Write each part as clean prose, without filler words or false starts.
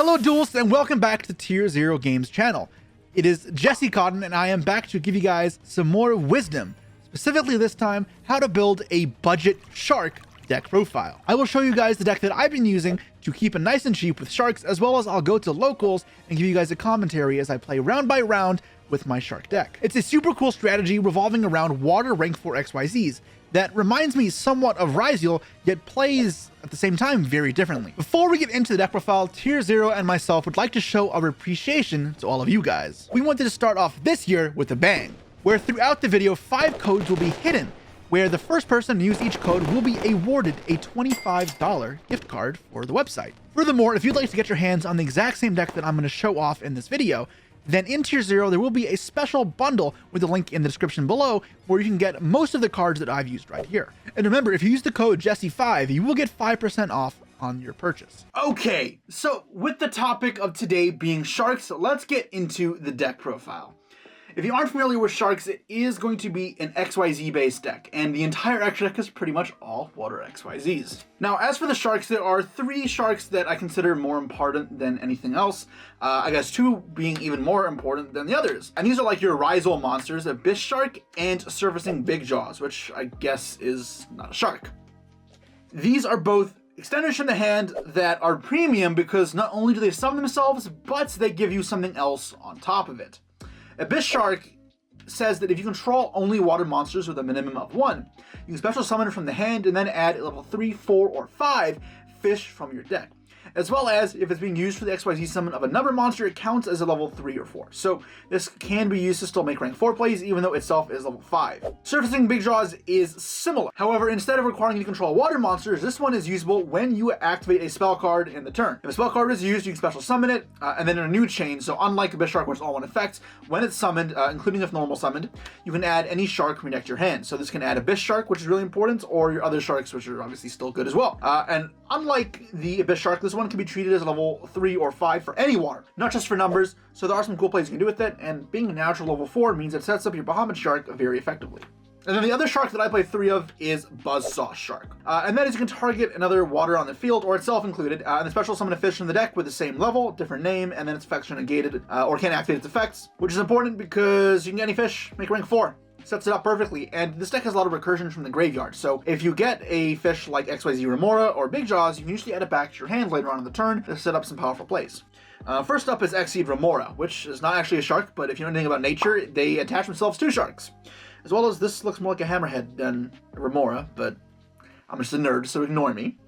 Hello duelists, and welcome back to TierZero Games channel. It is Jesse Cotton and I am back to give you guys some more wisdom, specifically this time how to build a budget shark deck profile. I will show you guys the deck that I've been using to keep it nice and cheap with sharks, as well as I'll go to locals and give you guys a commentary as I play round by round with my shark deck. It's a super cool strategy revolving around water rank 4 XYZs that reminds me somewhat of YuGiOh, yet plays at the same time very differently. Before we get into the deck profile, TierZero and myself would like to show our appreciation to all of you guys. We wanted to start off this year with a bang, where throughout the video 5 codes will be hidden, where the first person to use each code will be awarded a $25 gift card for the website. Furthermore, if you'd like to get your hands on the exact same deck that I'm going to show off in this video, then in TierZero there will be a special bundle with a link in the description below where you can get most of the cards that I've used right here. And remember, if you use the code Jesse5, you will get 5% off on your purchase. Okay, so with the topic of today being sharks, let's get into the deck profile. If you aren't familiar with sharks, it is going to be an XYZ based deck, and the entire extra deck is pretty much all water XYZs. Now, as for the sharks, there are 3 sharks that I consider more important than anything else. I guess 2 being even more important than the others. And these are like your Rhizole monsters, Abyss Shark and Surfacing Big Jaws, which I guess is not a shark. These are both extenders from the hand that are premium because not only do they summon themselves, but they give you something else on top of it. Abyss Shark says that if you control only water monsters with a minimum of 1, you can special summon it from the hand and then add a level 3, 4, or 5 fish from your deck. As well as, if it's being used for the XYZ summon of a number monster, it counts as a level 3 or 4. So this can be used to still make rank 4 plays, even though itself is level 5. Surfacing Big Jaws is similar. However, instead of requiring you to control water monsters, this one is usable when you activate a spell card in the turn. If a spell card is used, you can special summon it, and then in a new chain, so unlike Abyss Shark, which is all one effect, when it's summoned, including if normal summoned, you can add any shark from your deck to your hand. So this can add Abyss Shark, which is really important, or your other sharks, which are obviously still good as well. And unlike the Abyss Shark, this one can be treated as a level 3 or 5 for any water, not just for numbers, so there are some cool plays you can do with it, and being a natural level 4 means it sets up your Bahamut Shark very effectively. And then the other shark that I play 3 of is Buzzsaw Shark. And that is you can target another water on the field, or itself included, and then special summon a fish from the deck with the same level, different name, and then its effects are negated, or can't activate its effects, which is important because you can get any fish, make rank 4. Sets it up perfectly, and this deck has a lot of recursion from the graveyard, so if you get a fish like XYZ Remora or Big Jaws, you can usually add it back to your hand later on in the turn to set up some powerful plays. First up is Exceed Remora, which is not actually a shark, but if you know anything about nature, they attach themselves to sharks. As well as this looks more like a hammerhead than a Remora, but I'm just a nerd, so ignore me.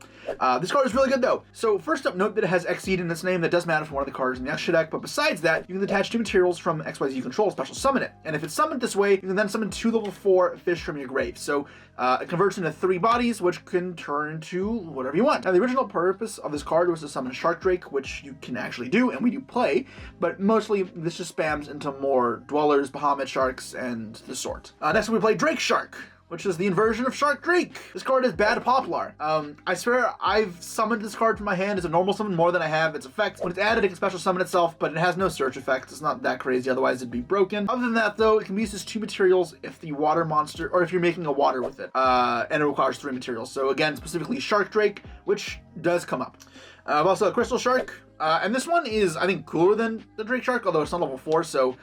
This card is really good though. So first up, note that it has Exceed in its name. That does matter for one of the cards in the extra deck, but besides that, you can attach 2 materials from XYZ you control, special summon it. And if it's summoned this way, you can then summon 2 level 4 fish from your grave. So it converts into 3 bodies, which can turn into whatever you want. Now the original purpose of this card was to summon Shark Drake, which you can actually do, and we do play, but mostly this just spams into more Dwellers, Bahamut Sharks, and the sort. Next we play Drake Shark, which is the inversion of Shark Drake. This card is bad Poplar. I swear I've summoned this card from my hand as a normal summon more than I have its effects. When it's added, it can special summon itself, but it has no search effect. It's not that crazy, otherwise it'd be broken. Other than that though, it can be used as 2 materials if the water monster, or if you're making a water with it, and it requires 3 materials. So again, specifically Shark Drake, which does come up. Also a Crystal Shark, and this one is, I think, cooler than the Drake Shark, although it's not level 4, so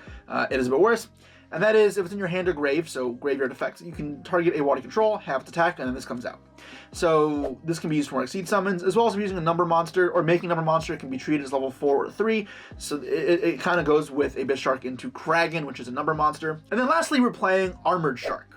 it is a bit worse. And that is, if it's in your hand or grave, so graveyard effects, you can target a water control, have its attack, and then this comes out. So this can be used for Exceed summons, as well as using a number monster, or making a number monster. It can be treated as level 4 or 3, so it kind of goes with Abyss Shark into Kragan, which is a number monster. And then lastly, we're playing Armored Shark,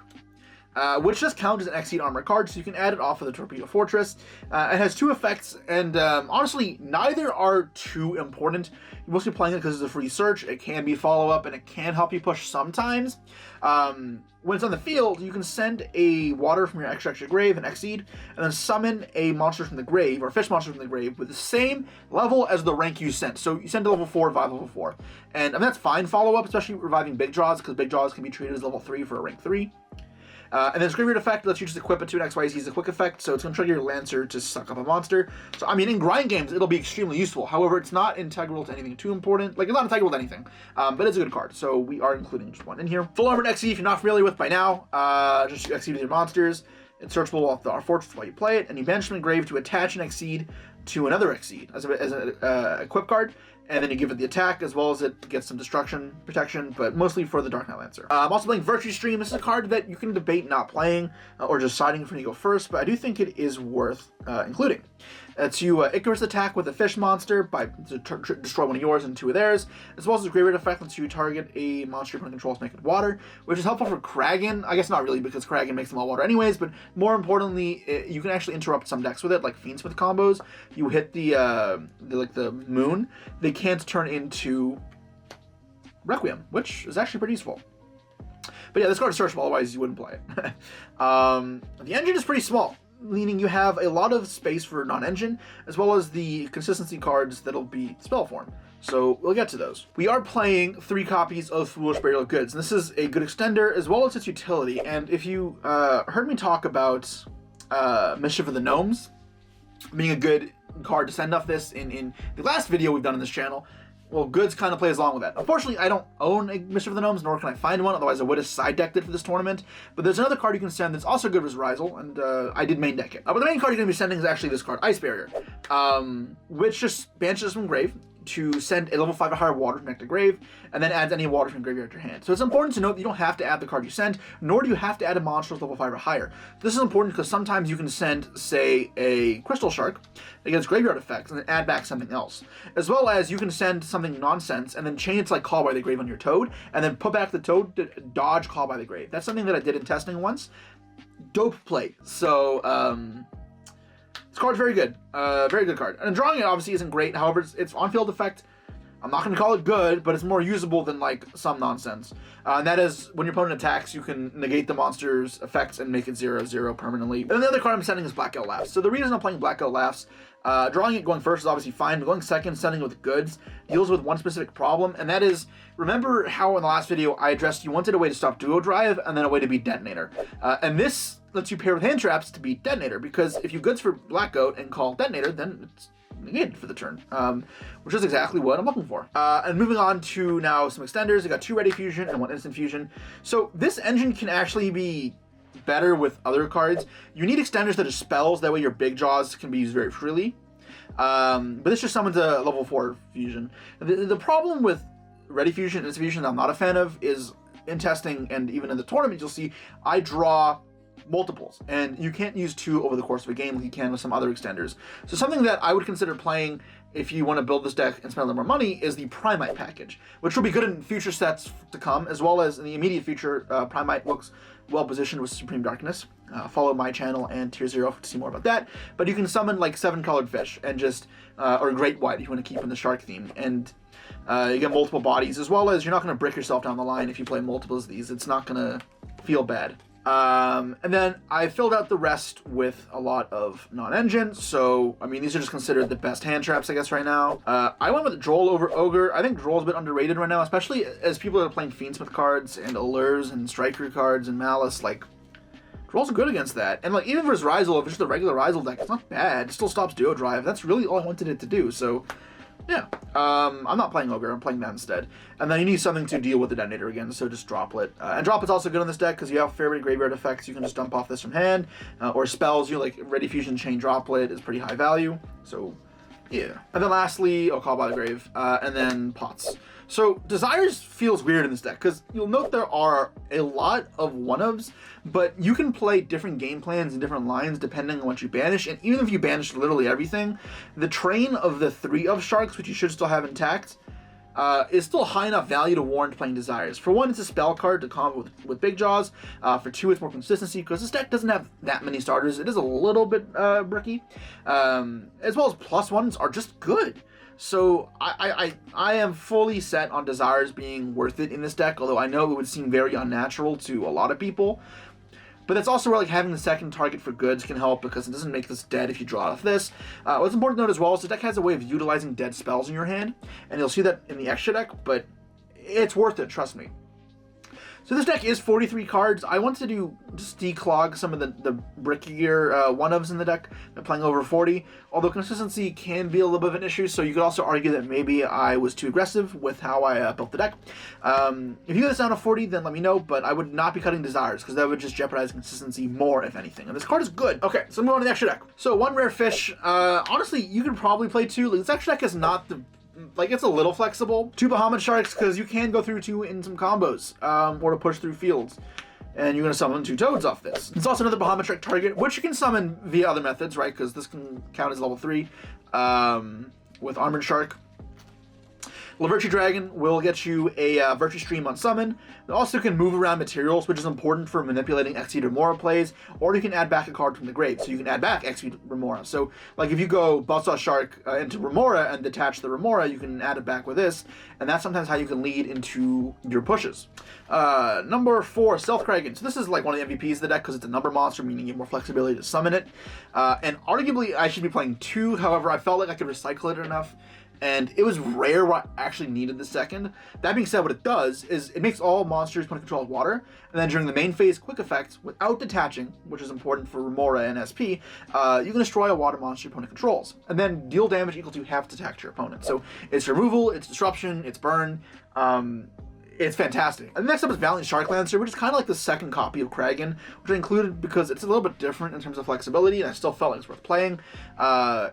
which does count as an Exceed armor card, so you can add it off of the Torpedo Fortress. It has 2 effects, and honestly, neither are too important. You're mostly playing it because it's a free search. It can be follow-up, and it can help you push sometimes. When it's on the field, you can send a water from your extra grave and Exceed, and then summon a monster from the grave, or fish monster from the grave, with the same level as the rank you sent. So you send to level 4, revive level 4. And I mean, that's fine follow-up, especially reviving Big Jaws, because Big Jaws can be treated as level 3 for a rank 3. And then its graveyard effect lets you just equip it to an XYZ as a quick effect, so it's going to trigger your Lancer to suck up a monster. So, I mean, in grind games, it'll be extremely useful. However, it's not integral to anything too important. Like, it's not integral to anything, but it's a good card, so we are including just one in here. Full Armored XE, if you're not familiar with by now, just Exceed with your monsters. It's searchable off our fortress while you play it, and you banish from the grave to attach and Exceed to another Exceed as an equip card, and then you give it the attack as well as it gets some destruction protection, but mostly for the Dark Knight Lancer. I'm also playing Virtue Stream. This is a card that you can debate not playing or just siding for when you go first, but I do think it is worth including. It's you Icarus attack with a fish monster by destroy one of yours and two of theirs, as well as the graveyard effect lets you target a monster your opponent controls make it water, which is helpful for Kragan. I guess not really, because Kragan makes them all water anyways, but more importantly, you can actually interrupt some decks with it, like Fiendsmith combos. You hit the moon, they can't turn into Requiem, which is actually pretty useful. But yeah, this card is searchable, otherwise you wouldn't play it. The engine is pretty small, meaning you have a lot of space for non-engine, as well as the consistency cards that'll be spell form. So we'll get to those. We are playing 3 copies of Foolish Burial of Goods, and this is a good extender as well as its utility. And if you heard me talk about Mischief of the Gnomes being a good card to send off this in the last video we've done on this channel, well, Goods kind of plays along with that. Unfortunately, I don't own a Mischief of the Gnomes, nor can I find one, otherwise I would have side decked it for this tournament. But there's another card you can send that's also good as Rizal, and I did main deck it. But the main card you're going to be sending is actually this card, Ice Barrier, which just banishes from grave to send a level 5 or higher water from deck to grave, and then adds any water from graveyard to your hand. So it's important to note that you don't have to add the card you send, nor do you have to add a monster with level 5 or higher. This is important because sometimes you can send, say, a Crystal Shark against graveyard effects and then add back something else. As well as you can send something nonsense and then chain it to like Call by the Grave on your Toad, and then put back the Toad to dodge Call by the Grave. That's something that I did in testing once. Dope play. So, this card's very good. Very good card. And drawing it obviously isn't great. However, its on-field effect, I'm not going to call it good, but it's more usable than like some nonsense. And that is, when your opponent attacks, you can negate the monster's effects and make it 0/0 permanently. And then the other card I'm sending is Blackout Laughs. So the reason I'm playing Blackout Laughs, drawing it going first is obviously fine, but going second, sending it with Goods, deals with one specific problem, and that is, remember how in the last video I addressed you wanted a way to stop Duo Drive and then a way to beat Detonator. And this lets you pair with hand traps to beat Detonator, because if you Goods for Blackout and call Detonator, then it's negated for the turn, which is exactly what I'm looking for. And moving on to now some extenders, I got 2 Ready Fusion and 1 Instant Fusion. So this engine can actually be better with other cards. You need extenders that are spells, that way your big jaws can be used very freely. But this just summons a level 4 fusion. The problem with Ready Fusion and Instant Fusion that I'm not a fan of is, in testing and even in the tournament, you'll see I draw multiples, and you can't use 2 over the course of a game like you can with some other extenders. So something that I would consider playing if you want to build this deck and spend a little more money is the Primite package, which will be good in future sets to come, as well as in the immediate future. Primite looks well positioned with Supreme Darkness. Follow my channel and TierZero to see more about that. But you can summon like 7 colored fish and just, or Great White if you want to keep in the shark theme, and you get multiple bodies, as well as you're not going to brick yourself down the line if you play multiples of these. It's not going to feel bad. And then I filled out the rest with a lot of non-engine, so, I mean, these are just considered the best hand traps, I guess, right now. I went with Droll over Ogre. I think Droll's a bit underrated right now, especially as people are playing Fiendsmith cards, and Allures, and Striker cards, and Malice. Like, Droll's good against that. And, like, even versus Rizal, if it's just a regular Rizal deck, it's not bad. It still stops Duo Drive. That's really all I wanted it to do, so yeah. I'm not playing Ogre, I'm playing that instead. And then you need something to deal with the Detonator again, so just Droplet. And Droplet's also good on this deck because you have fair bit of graveyard effects. You can just dump off this from hand, or spells. You like Ready Fusion Chain Droplet is pretty high value, so yeah. And then lastly, Call by the Grave, and then Pots. So Desires feels weird in this deck because you'll note there are a lot of 1-ofs, but you can play different game plans and different lines depending on what you banish. And even if you banish literally everything, the train of the 3-of sharks, which you should still have intact, is still high enough value to warrant playing Desires. For 1, it's a spell card to combo with Big Jaws. For 2, it's more consistency because this deck doesn't have that many starters. It is a little bit bricky, as well as +1s are just good. So I am fully set on Desires being worth it in this deck, although I know it would seem very unnatural to a lot of people. But that's also where like having the second target for Goods can help, because it doesn't make this dead if you draw off this. What's important to note as well is the deck has a way of utilizing dead spells in your hand, and you'll see that in the extra deck, but it's worth it, trust me. So this deck is 43 cards. I want to just declog some of the brickier one-ofs in the deck. I'm playing over 40, although consistency can be a little bit of an issue, so you could also argue that maybe I was too aggressive with how I built the deck. If you get this down to 40, then let me know, but I would not be cutting Desires, because that would just jeopardize consistency more, if anything. And this card is good. Okay, so move on to the extra deck. So 1 rare fish. Honestly, you could probably play 2. Like, this extra deck is not the... Like, it's a little flexible. 2 Bahamut Sharks, because you can go through 2 in some combos, or to push through fields. And you're going to summon 2 Toads off this. It's also another Bahamut Shark target, which you can summon via other methods, right? Because this can count as level 3 with Armored Shark. Laverty Dragon will get you a Virtue Stream on summon. It also can move around materials, which is important for manipulating Exceed Remora plays, or you can add back a card from the grave, so you can add back Exceed Remora. So, like, if you go Buzzsaw Shark into Remora and detach the Remora, you can add it back with this, and that's sometimes how you can lead into your pushes. Number 4, Stealth Kraken. So this is like one of the MVPs of the deck because it's a number monster, meaning you have more flexibility to summon it. And arguably, I should be playing 2, however, I felt like I could recycle it enough. And it was rare what I actually needed the second. That being said, what it does is it makes all monsters put control of water, and then during the main phase quick effects, without detaching, which is important for Remora and SP, you can destroy a water monster your opponent controls, and then deal damage equal to half to attack to your opponent. So it's removal, it's disruption, it's burn, it's fantastic. And next up is Valiant Shark Lancer, which is kind of like the second copy of Kraken, which I included because it's a little bit different in terms of flexibility, and I still felt like it's worth playing.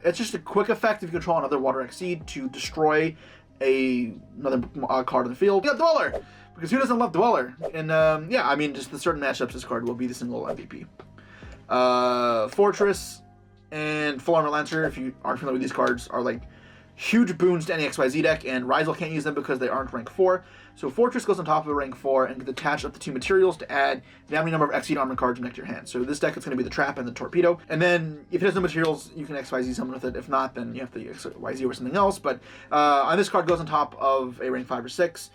It's just a quick effect if you control another Water Exceed to destroy another card in the field. You got Dweller, because who doesn't love Dweller? And yeah, I mean, just the certain matchups this card will be the single MVP. Fortress and Full Armor Lancer, if you aren't familiar with these cards, are like huge boons to any XYZ deck, and Rizal can't use them because they aren't rank 4. So Fortress goes on top of a rank 4 and can attach up to 2 materials to add the many number of Exceed Armor cards you connect to your hand. So this deck is going to be the Trap and the Torpedo. And then if it has no materials, you can XYZ summon with it. If not, then you have to XYZ or something else. But on this card goes on top of a rank 5 or 6.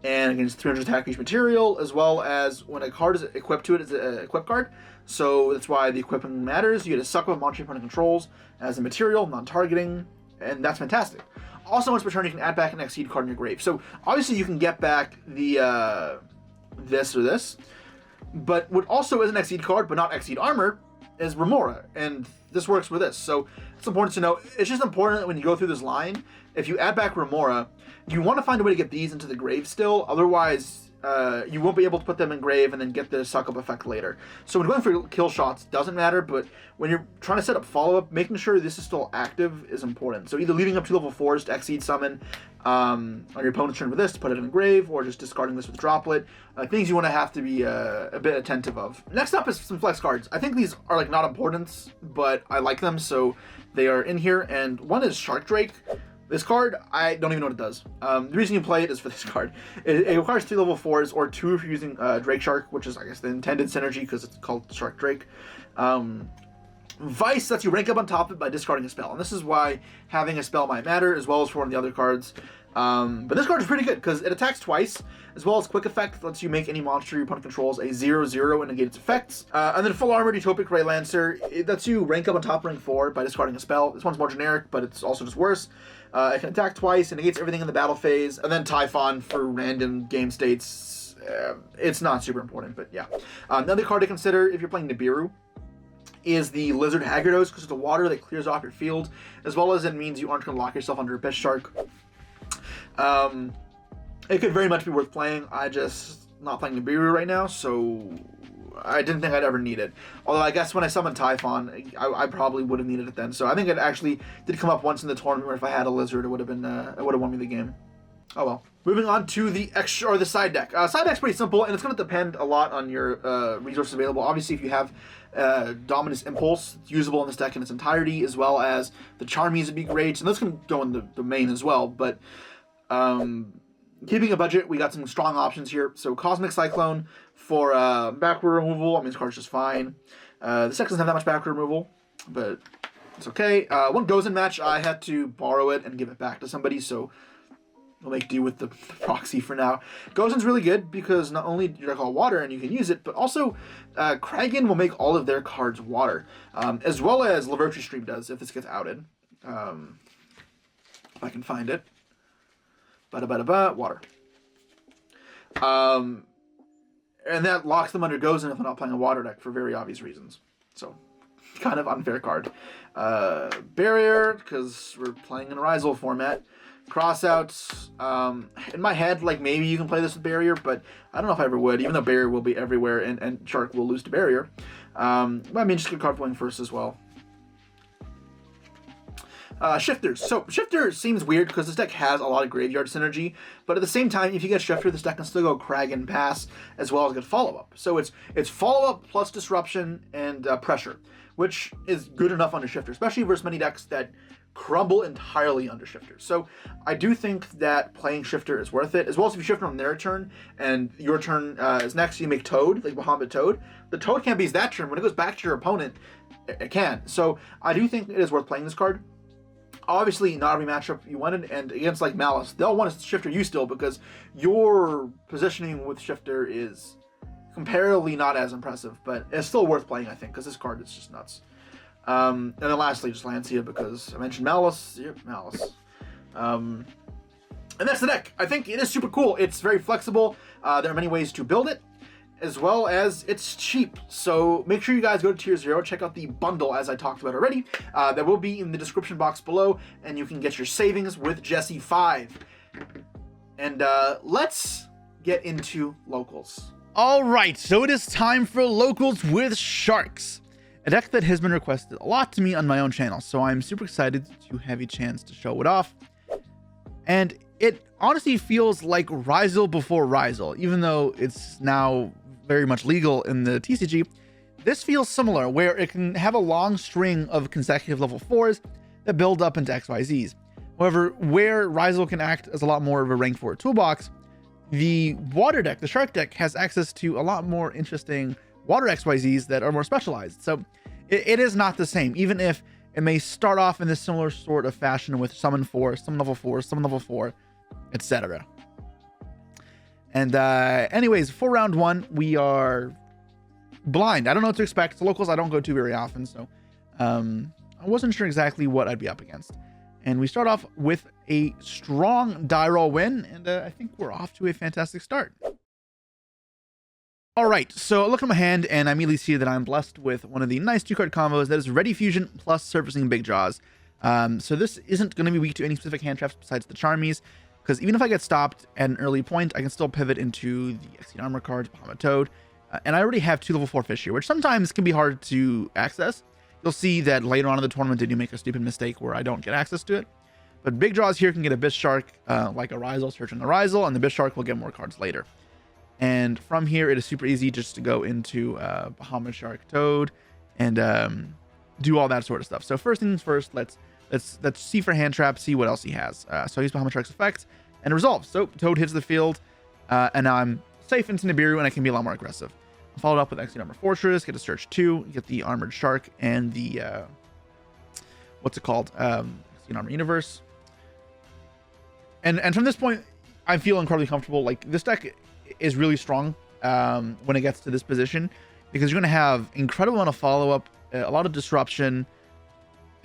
And against 300 attack each material, as well as when a card is equipped to it, it's an equip card. So that's why the equipping matters. You get to suck up a monster your opponent controls as a material, non-targeting, and that's fantastic. Also, once per turn, you can add back an Exceed card in your grave. So obviously, you can get back the this or this, but what also is an Exceed card, but not Exceed Armor, is Remora, and this works with this. So it's important to know. It's just important that when you go through this line, if you add back Remora, you want to find a way to get these into the grave still. Otherwise, you won't be able to put them in grave and then get the suck-up effect later. So when going for kill shots, doesn't matter, but when you're trying to set up follow-up, making sure this is still active is important. So either leading up to level 4s to Exceed summon on your opponent's turn with this to put it in the grave, or just discarding this with Droplet. Things you want to have to be a bit attentive of. Next up is some flex cards. I think these are like not importance, but I like them, so they are in here. And one is Shark Drake. This card, I don't even know what it does. The reason you play it is for this card. It requires 3 level 4s, or 2 if you're using Drake Shark, which is, I guess, the intended synergy because it's called Shark Drake. Vice lets you rank up on top of it by discarding a spell, and this is why having a spell might matter, as well as for one of the other cards. But this card is pretty good because it attacks twice, as well as quick effect lets you make any monster your opponent controls a 0/0 and negate its effects. And then Full Armor Utopic Ray Lancer, it lets you rank up on top of rank 4 by discarding a spell. This one's more generic, but it's also just worse. It can attack twice and negates everything in the battle phase. And then Typhon for random game states. It's not super important, but yeah. Another card to consider if you're playing Nibiru is the Lizard Haggardos, because it's the water that clears off your field, as well as it means you aren't going to lock yourself under a Piss Shark. It could very much be worth playing. I just not playing Nibiru right now, so I didn't think I'd ever need it. Although I guess when I summoned Typhon, I probably would have needed it then. So I think it actually did come up once in the tournament where if I had a Lizard, it would have been it would have won me the game. Oh well. Moving on to the extra or the side deck. Side deck's pretty simple, and it's going to depend a lot on your resources available. Obviously, if you have Dominus Impulse, it's usable in this deck in its entirety, as well as the Charmies would be great, and those can go in the main as well. But keeping a budget, we got some strong options here. So Cosmic Cyclone for backward removal. I mean, this card's just fine. This deck doesn't have that much backward removal, but it's okay. One Gozen match, I had to borrow it and give it back to somebody, so we'll make do with the proxy for now. Gozen's really good because not only do you deck all water and you can use it, but also Kraken will make all of their cards water, as well as Laverty Stream does if this gets outed. If I can find it. Water. and that locks them under Gozen if they're not playing a water deck for very obvious reasons. So, kind of unfair card. Barrier, because we're playing in a Rizal format. Crossouts, in my head, like, maybe you can play this with Barrier, but I don't know if I ever would, even though Barrier will be everywhere and Shark will lose to Barrier. But I mean, just get card playing first as well. Shifters. So Shifter seems weird because this deck has a lot of graveyard synergy, but at the same time, if you get Shifter, this deck can still go Crag and Pass as well as get follow-up. So it's follow-up plus disruption and pressure, which is good enough under Shifter, especially versus many decks that crumble entirely under Shifter. So I do think that playing Shifter is worth it, as well as if you Shifter on their turn and your turn is next, you make Toad, like Bahamut Toad. The Toad can't be that turn. When it goes back to your opponent, it can. So I do think it is worth playing this card. Obviously, not every matchup you wanted, and against like Malice, they'll want to Shifter you still because your positioning with Shifter is comparatively not as impressive, but it's still worth playing, I think, because this card is just nuts. And then lastly, just Lancia, because I mentioned Malice. Yep, Malice. And that's the deck. I think it is super cool. It's very flexible. There are many ways to build it, as well as it's cheap. So make sure you guys go to TierZero, check out the bundle as I talked about already. That will be in the description box below, and you can get your savings with Jesse 5. And let's get into locals. All right, so it is time for locals with Sharks. A deck that has been requested a lot to me on my own channel, so I'm super excited to have a chance to show it off. And it honestly feels like Rizal before Rizal, even though it's now very much legal in the TCG. This feels similar, where it can have a long string of consecutive level 4s that build up into XYZs. However, where Rizal can act as a lot more of a rank 4 toolbox, the water deck, the Shark deck, has access to a lot more interesting water XYZs that are more specialized. So it is not the same, even if it may start off in this similar sort of fashion with summon 4, summon level 4, summon level 4, etc. And anyways, for round 1, we are blind. I don't know what to expect. The locals I don't go to very often, so I wasn't sure exactly what I'd be up against. And we start off with a strong die roll win, and I think we're off to a fantastic start. All right, so I look at my hand, and I immediately see that I'm blessed with one of the nice 2-card combos that is Ready Fusion plus Surfacing Big Jaws. So this isn't going to be weak to any specific hand traps besides the Charmies, because even if I get stopped at an early point, I can still pivot into the Exceed Armor cards, Bahamut Toad, and I already have 2 level 4 fish here, which sometimes can be hard to access. You'll see that later on in the tournament, I do make a stupid mistake where I don't get access to it. But Big Jaws here can get a Abyss Shark, like a Rizal, search on the Rizal, and the Abyss Shark will get more cards later. And from here, it is super easy just to go into Bahamut Shark Toad and do all that sort of stuff. So first things first, let's see for hand trap, see what else he has. So I use Bahamut Shark's effect and it resolves. So Toad hits the field, and now I'm safe into Nibiru, and I can be a lot more aggressive. I'll follow it up with Exceed Armor Fortress, get a Search 2, get the Armored Shark and the what's it called? Exceed Armor Universe. And from this point, I feel incredibly comfortable. Like, this deck is really strong when it gets to this position, because you're going to have incredible amount of follow-up, a lot of disruption,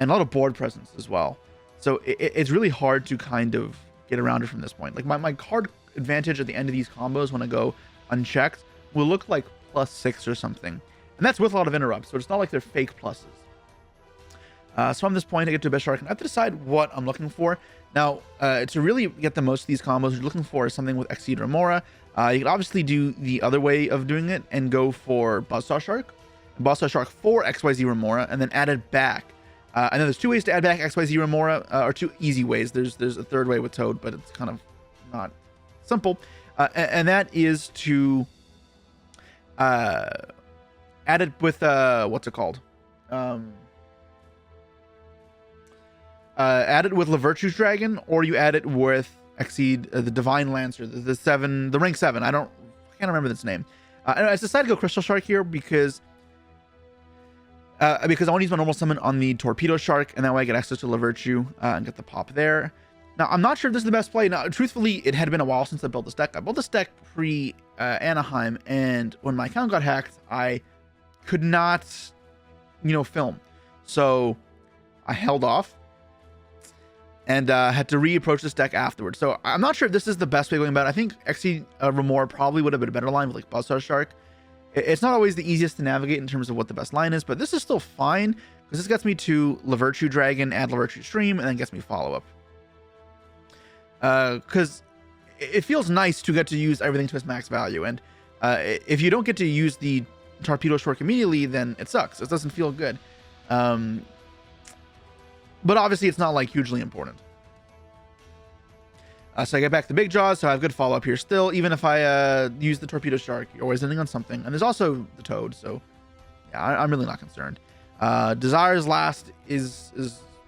and a lot of board presence as well. So it's really hard to kind of get around it from this point. Like, my card advantage at the end of these combos when I go unchecked will look like +6 or something. And that's with a lot of interrupts, so it's not like they're fake pluses. So from this point, I get to Abyss Shark, and I have to decide what I'm looking for. Now, to really get the most of these combos, what you're looking for is something with Exceed Remora. You can obviously do the other way of doing it and go for Buzzsaw Shark. Buzzsaw Shark for XYZ Remora, and then add it back. And then there's 2 ways to add back XYZ Remora, or 2 easy ways. There's a third way with Toad, but it's kind of not simple. And that is to add it with, what's it called? Add it with Lavertu's Dragon, or you add it with Exceed the Divine Lancer, the rank 7. I can't remember its name. And I decided to go Crystal Shark here because I want to use my normal summon on the Torpedo Shark, and that way I get access to Lavertu and get the pop there. Now, I'm not sure if this is the best play. Now, truthfully, it had been a while since I built this deck. I built this deck pre Anaheim, and when my account got hacked, I could not, film. So I held off. and had to reapproach this deck afterwards. So I'm not sure if this is the best way going about it. I think XC Remora probably would have been a better line with like Buzzsaw Shark. It's not always the easiest to navigate in terms of what the best line is, but this is still fine because this gets me to Lavirtue Dragon, add Lavirtue Stream, and then gets me follow-up. Because it feels nice to get to use everything to its max value, and if you don't get to use the Torpedo Shark immediately, then it sucks. It doesn't feel good. But obviously it's not like hugely important. So I get back to Big Jaws, so I have good follow-up here still. Even if I use the Torpedo Shark, you're always ending on something. And there's also the Toad, so yeah, I'm really not concerned. Desire's last is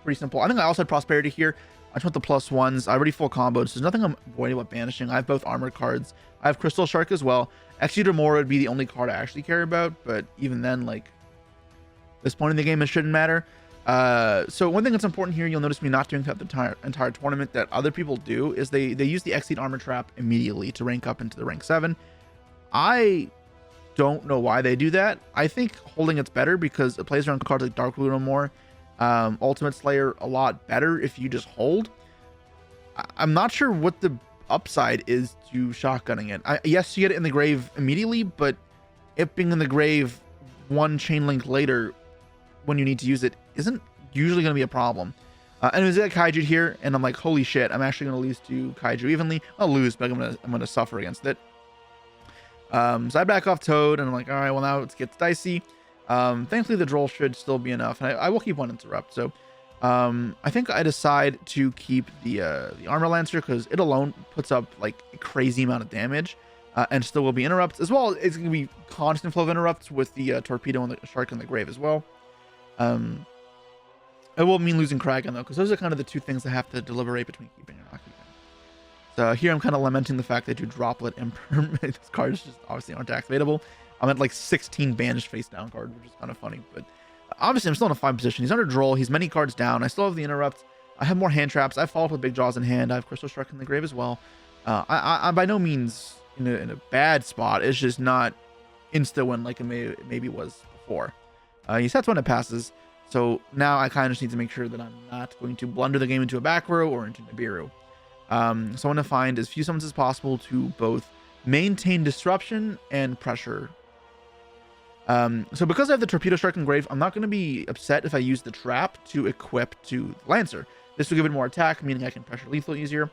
pretty simple. I think I also had Prosperity here. I just want the +1s. I already full comboed, so there's nothing I'm worried about banishing. I have both armor cards. I have Crystal Shark as well. Actually, Remora would be the only card I actually care about, but even then, like, this point in the game, it shouldn't matter. So one thing that's important here, you'll notice me not doing throughout the entire tournament that other people do, is they use the Exceed Armor Trap immediately to rank up into the rank 7. I don't know why they do that. I think holding it's better because it plays around cards like Dark Luna more. Ultimate Slayer a lot better if you just hold. I'm not sure what the upside is to shotgunning it. Yes, you get it in the grave immediately, but it being in the grave one chain link later when you need to use it isn't usually going to be a problem. And it was at Kaiju here, and I'm like, holy shit, I'm actually going to lose to Kaiju evenly. I'll lose, but I'm gonna suffer against it. So I back off Toad, and I'm like, all right, well, now it gets dicey. Thankfully, the Droll should still be enough, and I will keep one Interrupt. So I think I decide to keep the Armor Lancer because it alone puts up like a crazy amount of damage, and still will be interrupts as well. It's going to be constant flow of interrupts with the Torpedo and the Shark in the grave as well. It will mean losing Kraken though, because those are kind of the two things I have to deliberate between keeping and not keeping. So here I'm kind of lamenting the fact that you Droplet and these cards just obviously aren't activatable. I'm at like 16 banished face down card, which is kind of funny, but obviously I'm still in a 5 position. He's under Droll. He's many cards down. I still have the interrupts. I have more hand traps. I followed with Big Jaws in hand. I have Crystal Shark in the grave as well. I'm by no means in a bad spot. It's just not insta win like it maybe was before. He sets when it passes. So now I kind of just need to make sure that I'm not going to blunder the game into a back row or into Nibiru. So I want to find as few summons as possible to both maintain disruption and pressure. So because I have the Torpedo Shark and Grave, I'm not going to be upset if I use the trap to equip to Lancer. This will give it more attack, meaning I can pressure lethal easier.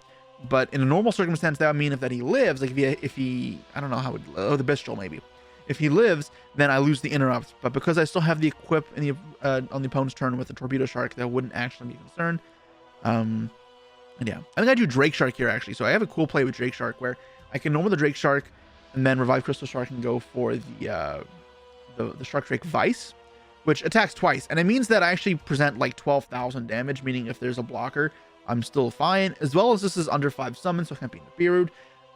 But in a normal circumstance, that would mean if he lives, like if he I don't know how it, the Bestial maybe. If he lives, then I lose the interrupt. But because I still have the equip in the on the opponent's turn with the Torpedo Shark, that wouldn't actually be a concern. And yeah, I think I do Drake Shark here actually. So I have a cool play with Drake Shark where I can normal the Drake Shark and then revive Crystal Shark and go for the Shark Drake Vice, which attacks twice, and it means that I actually present like 12,000 damage. Meaning if there's a blocker, I'm still fine. As well as this is under 5 summons, so it can't be Nibiru'd.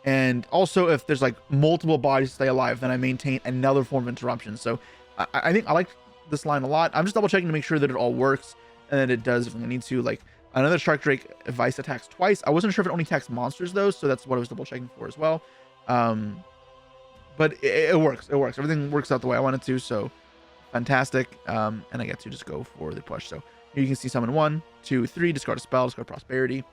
And also, if there's like multiple bodies to stay alive, then I maintain another form of interruption. So I think I like this line a lot. I'm just double checking to make sure that it all works and that it does if I need to. Like another Shark Drake Vice attacks twice. I wasn't sure if it only attacks monsters though, so that's what I was double checking for as well. But it works. It works. Everything works out the way I want it to. So fantastic. And I get to just go for the push. So here you can see summon 1, 2, 3, discard a spell, discard Prosperity.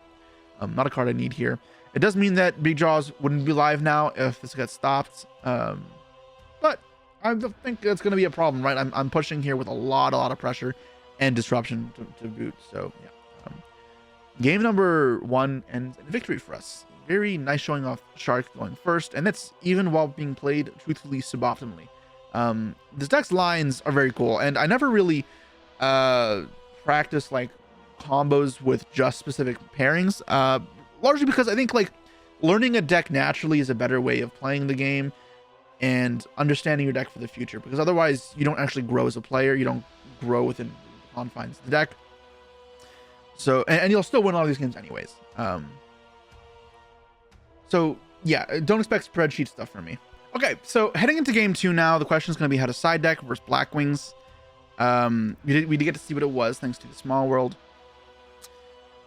Not a card I need here. It does mean that Big Jaws wouldn't be live now if this gets stopped. But I don't think it's going to be a problem, right? I'm pushing here with a lot of pressure and disruption to boot. So yeah. Game number 1 ends in victory for us. Very nice showing off Shark going first, and that's even while being played truthfully suboptimally. This deck's lines are very cool, and I never really practice like combos with just specific pairings, largely because I think like learning a deck naturally is a better way of playing the game and understanding your deck for the future, because otherwise you don't actually grow as a player. You don't grow within the confines of the deck. So and you'll still win all these games anyways. So yeah, don't expect spreadsheet stuff from me. Okay, so heading into game 2 now, the question is going to be how to side deck versus Black Wings. We did get to see what it was thanks to the Small World.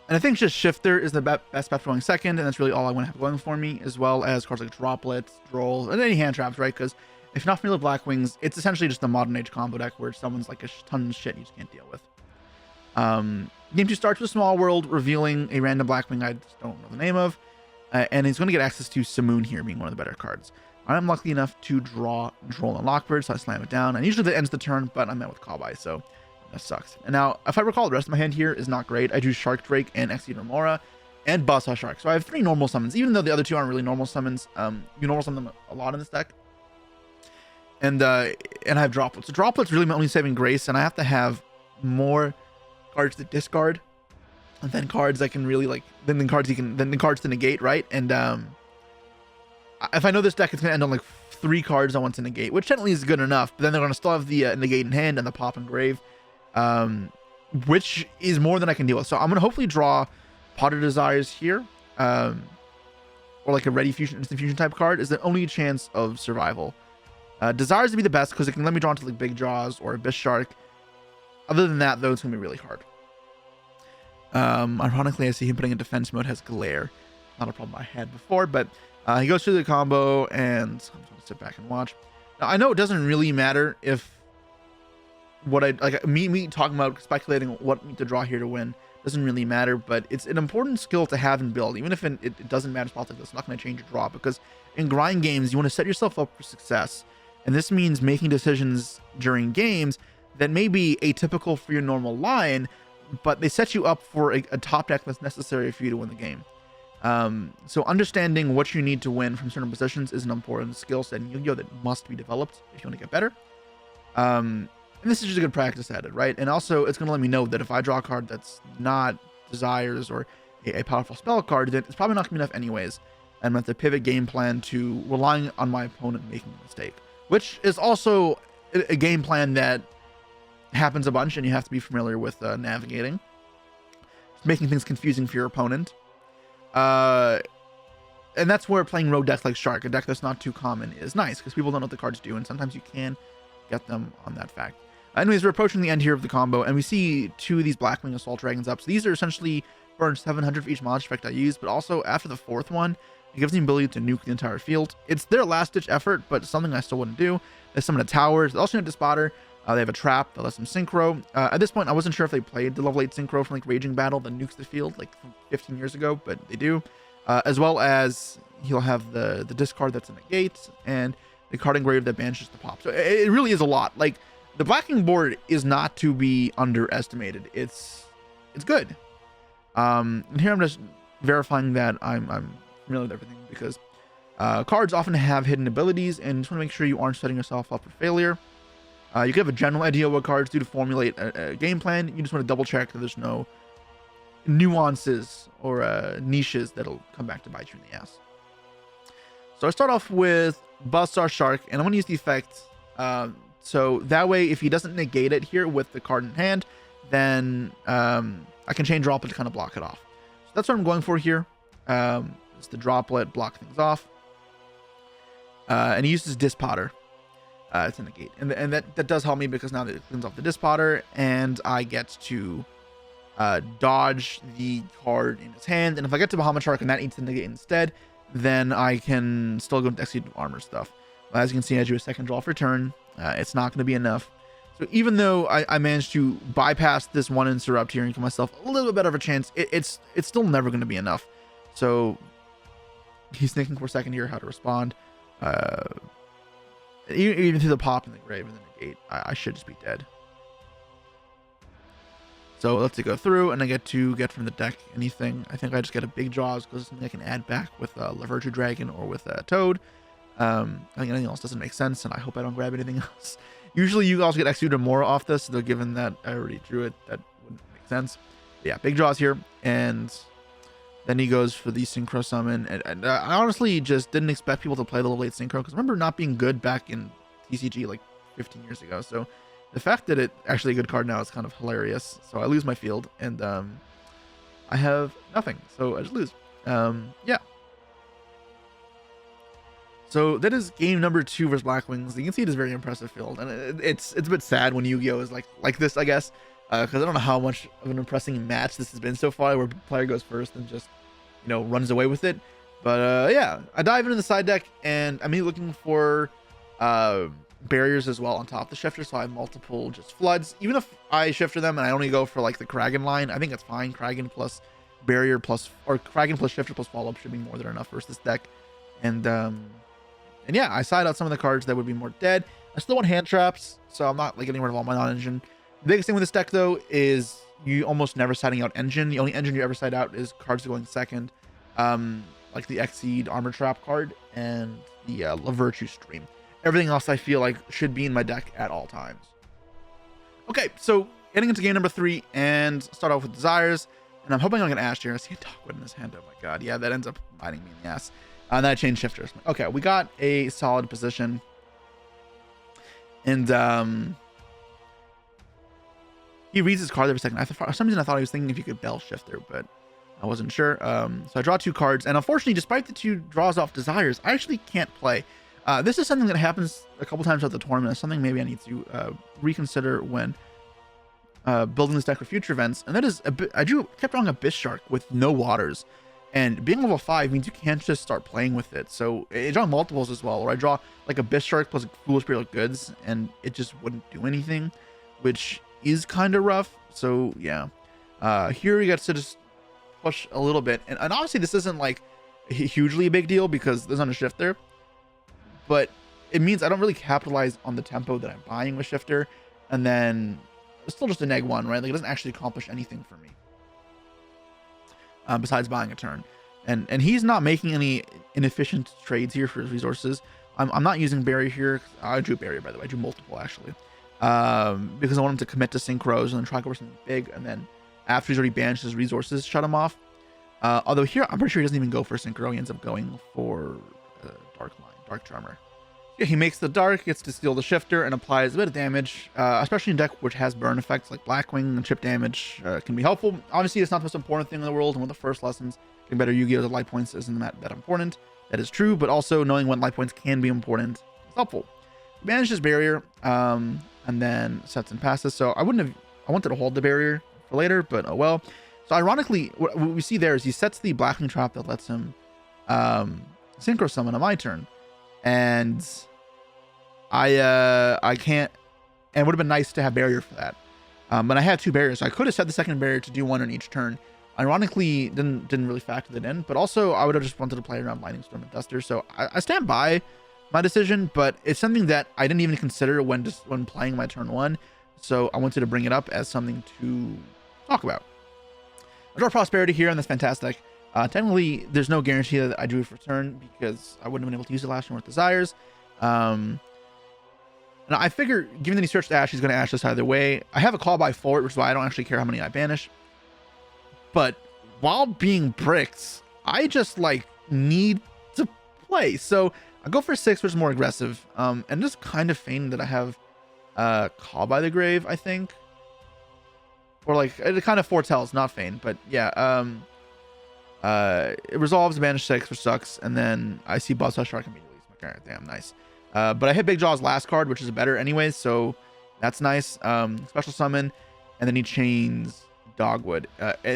And I think just Shifter is the best bet for going second, and that's really all I want to have going for me, as well as cards like Droplets, Droll, and any hand traps, right? Because if you're not familiar with Black Wings, it's essentially just a modern age combo deck where someone's like a ton of shit you just can't deal with. Game 2 starts with Small World, revealing a random Blackwing I just don't know the name of. And he's going to get access to Simoon here, being one of the better cards. I'm lucky enough to draw Droll and Lockbird, so I slam it down. And usually that ends the turn, but I'm met with Callby, so that sucks. And now, if I recall, the rest of my hand here is not great. I do Shark Drake and Exceed Remora and Buzzsaw Shark. So I have 3 normal summons, even though the other 2 aren't really normal summons. You normal summon them a lot in this deck. And I have Droplets. So Droplets really my only saving grace, and I have to have more cards to discard, and then cards I can really like, then the cards to negate, right? And if I know this deck, it's gonna end on like 3 cards I want to negate, which technically is good enough. But then they're gonna still have the negate in hand and the pop and grave, which is more than I can deal with. So I'm gonna hopefully draw Pot of Desires here, or like a ready fusion, instant fusion type card is the only chance of survival. Desires to be the best because it can let me draw into like Big Jaws or Abyss Shark. Other than that, though, it's gonna be really hard. Ironically, I see him putting in defense mode has Glare. Not a problem I had before, but he goes through the combo, and I'm just gonna sit back and watch. Now, I know it doesn't really matter if what I like me talking about speculating what to draw here to win doesn't really matter, but it's an important skill to have and build, even if it doesn't matter spots like this. It's not going to change your draw, because in grind games you want to set yourself up for success, and this means making decisions during games that may be atypical for your normal line, but they set you up for a top deck that's necessary for you to win the game. So understanding what you need to win from certain positions is an important skill set in Yu-Gi-Oh that must be developed if you want to get better. And this is just a good practice at it, right? And also, it's going to let me know that if I draw a card that's not Desires or a powerful spell card, then it's probably not going to be enough anyways. And I'm going to have to pivot game plan to relying on my opponent making a mistake, which is also a game plan that happens a bunch, and you have to be familiar with navigating, making things confusing for your opponent. And that's where playing rogue decks like Shark, a deck that's not too common, is nice, because people don't know what the cards do, and sometimes you can get them on that fact. Anyways, we're approaching the end here of the combo, and we see 2 of these Blackwing Assault Dragons up. So these are essentially burn 700 for each monster effect I use, but also after the 4th one, it gives the ability to nuke the entire field. It's their last-ditch effort, but something I still wouldn't do. They summon a tower. They also need a spotter. They have a trap that lets them synchro. At this point, I wasn't sure if they played the level 8 synchro from like Raging Battle that nukes the field like from 15 years ago, but they do. As well as he'll have the discard that's in the gate and the card engrave that banishes the pop. So it really is a lot. Like, the Blackwing board is not to be underestimated. It's good. And here I'm just verifying that I'm familiar with everything, because cards often have hidden abilities, and you just want to make sure you aren't setting yourself up for failure. You can have a general idea what cards do to formulate a game plan. You just want to double check that there's no nuances or niches that'll come back to bite you in the ass. So I start off with Buzzsaw Shark, and I'm going to use the effect. So that way, if he doesn't negate it here with the card in hand, then I can chain Droplet to kind of block it off. So that's what I'm going for here. It's the Droplet, block things off. And he uses Dispotter to negate. And that does help me, because now that it cleans off the Dispotter, and I get to dodge the card in his hand. And if I get to Bahamut Shark and that needs to negate instead, then I can still go into Exceed Armor stuff. As you can see, I do a second draw for turn. It's not going to be enough. So even though I managed to bypass this one interrupt here and give myself a little bit better of a chance, it's still never going to be enough. So he's thinking for a second here how to respond. Even through the pop and the grave and the negate, I should just be dead. So let's go through, and I get to get from the deck anything. I think I just get a Big Jaws, because it's something I can add back with Virtue Dragon or with Toad. I think anything else doesn't make sense, and I hope I don't grab anything else. Usually you also get Execute more off this, though given that I already drew it, that wouldn't make sense. But yeah, Big Jaws here, and then he goes for the Synchro Summon. And I honestly just didn't expect people to play the level 8 Synchro, because I remember not being good back in TCG like 15 years ago. So the fact that it's actually a good card now is kind of hilarious. So I lose my field, and I have nothing, so I just lose. Yeah. So that is game number 2 versus Blackwings. You can see it is a very impressive field, and it's a bit sad when Yu-Gi-Oh is like this, I guess, because I don't know how much of an impressing match this has been so far, where player goes first and just, you know, runs away with it. But yeah, I dive into the side deck, and I'm looking for barriers as well on top of the shifter, so I have multiple just floods. Even if I shifter them and I only go for like the Kragan line, I think it's fine. Kragan plus barrier plus, or Kragan plus shifter plus follow up should be more than enough versus this deck. And yeah, I side out some of the cards that would be more dead. I still want hand traps, so I'm not like getting rid of all my non-engine. The biggest thing with this deck though is you almost never siding out engine. The only engine you ever side out is cards going second, like the Exceed Armor Trap card and the Virtue Stream. Everything else I feel like should be in my deck at all times. Okay, so getting into game number 3 and start off with Desires. And I'm hoping I get Ash here. I see a Dogwood in his hand. Oh my god. Yeah, that ends up biting me in the ass. And then I change shifters. Okay, we got a solid position. And he reads his card every second. For some reason I thought he was thinking if you could Bell Shifter, but I wasn't sure. So I draw 2 cards. And unfortunately, despite the 2 draws off Desires, I actually can't play. This is something that happens a couple times at the tournament. It's something maybe I need to reconsider when building this deck for future events. And that is, I kept drawing Abyss Shark with no waters. And being level 5 means you can't just start playing with it. So I draw multiples as well, or I draw like Abyss Shark plus Foolish Spirit of Goods, and it just wouldn't do anything, which is kind of rough. So yeah, here he gets to just push a little bit. And obviously this isn't like hugely a big deal because there's not a shifter, but it means I don't really capitalize on the tempo that I'm buying with shifter. And then it's still just a -1, right? Like it doesn't actually accomplish anything for me. Besides buying a turn, and he's not making any inefficient trades here for his resources. I'm not using barrier here. I drew barrier, by the way. I drew multiple actually, because I want him to commit to synchros and then try to go for something big, and then after he's already banished his resources, shut him off. Although here I'm pretty sure he doesn't even go for synchro. He ends up going for Dark Charmer. Yeah, he makes the dark, gets to steal the shifter, and applies a bit of damage, especially in a deck which has burn effects like Blackwing and chip damage can be helpful. Obviously, it's not the most important thing in the world, and one of the first lessons, getting better YuGiOh's at life points isn't that important. That is true, but also knowing when life points can be important is helpful. He manages barrier, and then sets and passes. So I wanted to hold the barrier for later, but oh well. So ironically, what we see there is he sets the Blackwing trap that lets him synchro summon on my turn. And I can't, and it would have been nice to have barrier for that. But I had 2 barriers, so I could have set the second barrier to do 1 on each turn. Ironically, didn't really factor that in, but also I would have just wanted to play around Lightning Storm and Duster. So I stand by my decision, but it's something that I didn't even consider when playing my turn 1. So I wanted to bring it up as something to talk about. I draw Prosperity here, and that's fantastic. Technically, there's no guarantee that I drew it for turn because I wouldn't have been able to use it last turn with Desires. And I figure, given that he searched Ash, he's going to Ash this either way. I have a call by forward, which is why I don't actually care how many I banish. But while being bricked, I just like need to play. So I go for 6, which is more aggressive. And just kind of feign that I have call by the grave, I think. Or like, it kind of foretells, not feign, but yeah. It resolves, banish 6, which sucks, and then I see Buzzsaw Shark immediately. Okay, damn, nice. But I hit Big Jaw's last card, which is better anyways, so that's nice. Special summon, and then he chains Dogwood.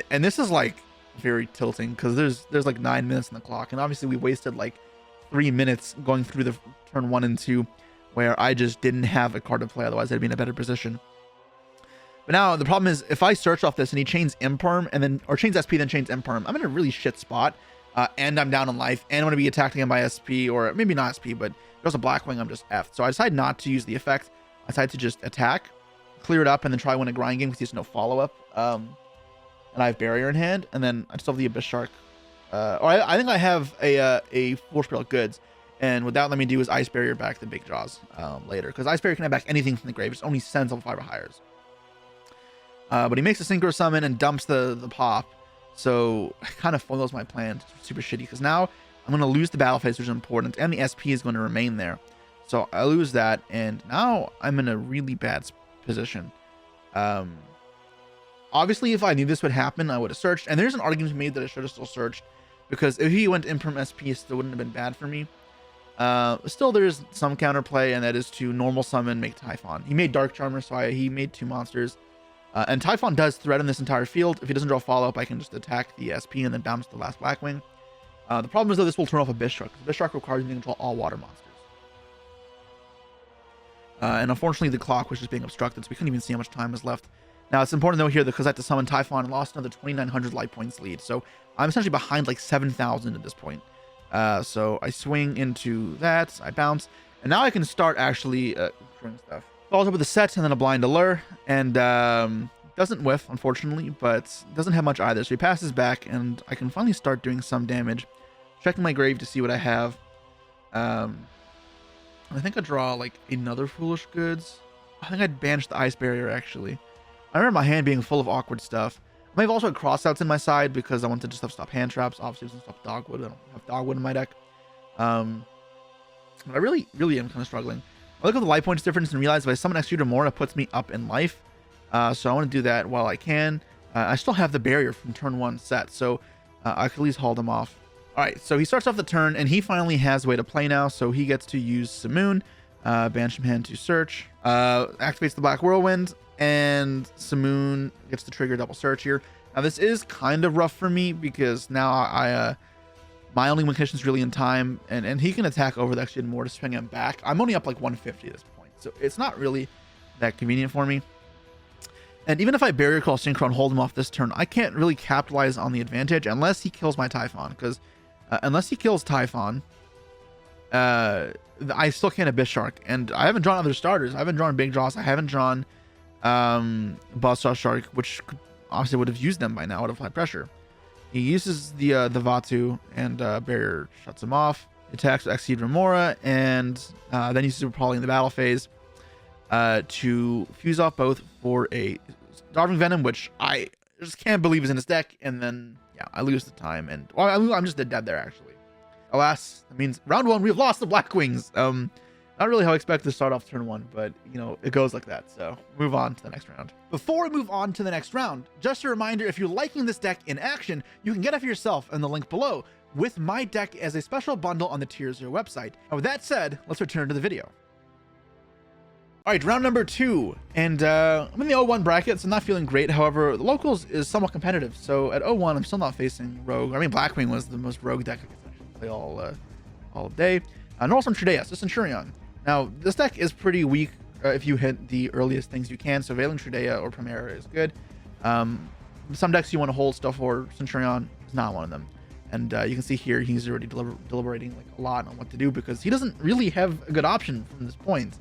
And this is like very tilting because there's like 9 minutes on the clock, and obviously we wasted like 3 minutes going through the turn 1 and 2 where I just didn't have a card to play, otherwise I'd be in a better position. But now the problem is if I search off this and he chains Imperm and then, or chains SP then chains Imperm, I'm in a really shit spot, and I'm down on life, and I'm going to be attacked again by SP, or maybe not SP, but there's a Blackwing, I'm just F'd. So I decide not to use the effect. I decide to just attack, clear it up, and then try win a grind game because there's no follow-up. And I have Barrier in hand, and then I still have the Abyss Shark. Or I think I have a Foolish Spirit of Goods, and what that let me do is Ice Barrier back the Big Jaws later, because Ice Barrier can have back anything from the grave. It only sends level 5 or higher. But he makes a Synchro Summon and dumps the pop. So it kind of foils my plan. It's super shitty because now I'm going to lose the battle phase, which is important, and the SP is going to remain there. So I lose that, and now I'm in a really bad position. Obviously, if I knew this would happen, I would have searched. And there's an argument made that I should have still searched, because if he went Imperm SP, it still wouldn't have been bad for me. Still, there's some counterplay, and that is to normal summon, make Typhon. He made Dark Charmer, so he made 2 monsters. And Typhon does threaten this entire field. If he doesn't draw follow-up, I can just attack the SP and then bounce the last Blackwing. The problem is, though, this will turn off Abyss Shark. Abyss Shark requires me to control all water monsters. And unfortunately, the clock was just being obstructed, so we couldn't even see how much time was left. Now, it's important to note here that because I had to summon Typhon and lost another 2,900 life points lead. So I'm essentially behind like 7,000 at this point. So I swing into that, I bounce, and now I can start actually doing stuff. Follows up with a set and then a blind allure, and doesn't whiff, unfortunately, but doesn't have much either. So he passes back, and I can finally start doing some damage. Checking my grave to see what I have. I think I draw like another Foolish Goods. I think I'd banish the Ice Barrier, actually. I remember my hand being full of awkward stuff. I may have also had crossouts in my side because I wanted to just stop hand traps. Obviously, it doesn't stop Dogwood. I don't have Dogwood in my deck. But I really am kind of struggling. I look at the life points difference and realize if I summon Exceed Remora, it puts me up in life. So I want to do that while I can. I still have the barrier from turn 1 set, so I could at least hold him off. All right, so he starts off the turn, and he finally has a way to play now, so he gets to use Simoon, banish from hand to search, activates the Black Whirlwind, and Simoon gets to trigger double search here. Now, this is kind of rough for me because now my only win condition is really in time, and he can attack over the Exceed more to swing him back. I'm only up like 150 at this point, so it's not really that convenient for me. And even if I Barrier Call Synchro and hold him off this turn, I can't really capitalize on the advantage unless he kills my Typhon, because unless he kills Typhon, I still can't Abyss Shark, and I haven't drawn other starters. I haven't drawn Big Jaws. I haven't drawn Buzzsaw Shark, which obviously would have used them by now. Would have applied pressure. He uses the Vatu, and Barrier shuts him off. Attacks with Exceed Remora, and then uses Super Poly in the battle phase to fuse off both for a Starving Venom, which I just can't believe is in his deck, and then yeah, I lose the time, and well, I'm just dead there actually. Alas, that means round 1 we've lost the Blackwings. Not really how I expect to start off turn 1, but you know, it goes like that. So move on to the next round. Before we move on to the next round, just a reminder, if you're liking this deck in action, you can get it for yourself in the link below with my deck as a special bundle on the TierZero website. And with that said, let's return to the video. All right, round number 2, and I'm in the 0-1 bracket, so I'm not feeling great. However, the locals is somewhat competitive, so at 0-1, I'm still not facing Rogue. I mean, Blackwing was the most Rogue deck I could actually play all day. Nor some Trudea, so Centur-Ion. Now, this deck is pretty weak if you hit the earliest things you can, so Veiling Trudea or Primera is good. Some decks you want to hold stuff for, Centur-Ion is not one of them. And you can see here, he's already deliberating like a lot on what to do because he doesn't really have a good option from this point.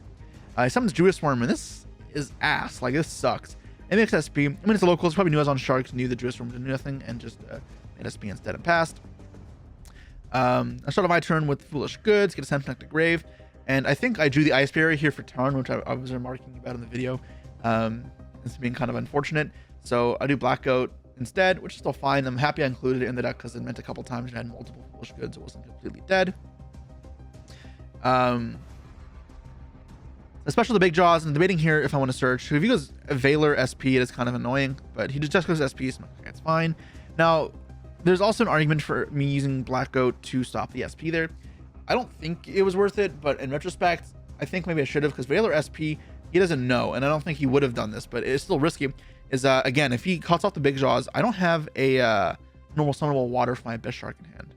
He summons Druid Swarm, and this is ass. Like, this sucks. It makes SP. I mean, it's a locals. Probably knew I was on Sharks, knew the Druid Swarm did nothing, and just made SP instead and passed. I started my turn with Foolish Goods, get a Send Connect to Grave, and I think I drew the Ice Barrier here for Tarn, which I was remarking about in the video. This being kind of unfortunate. So I do Black Goat instead, which is still fine. I'm happy I included it in the deck because it meant a couple times it had multiple Foolish Goods. It wasn't completely dead. Especially the Big Jaws, and debating here if I want to search. So if he goes Veiler SP, it is kind of annoying, but he just goes SP, so it's fine. Now, there's also an argument for me using Black Goat to stop the SP there. I don't think it was worth it, but in retrospect, I think maybe I should have, because Veiler SP, he doesn't know, and I don't think he would have done this, but it's still risky. Is again, if he cuts off the Big Jaws, I don't have a normal summonable water for my Abyss Shark in hand.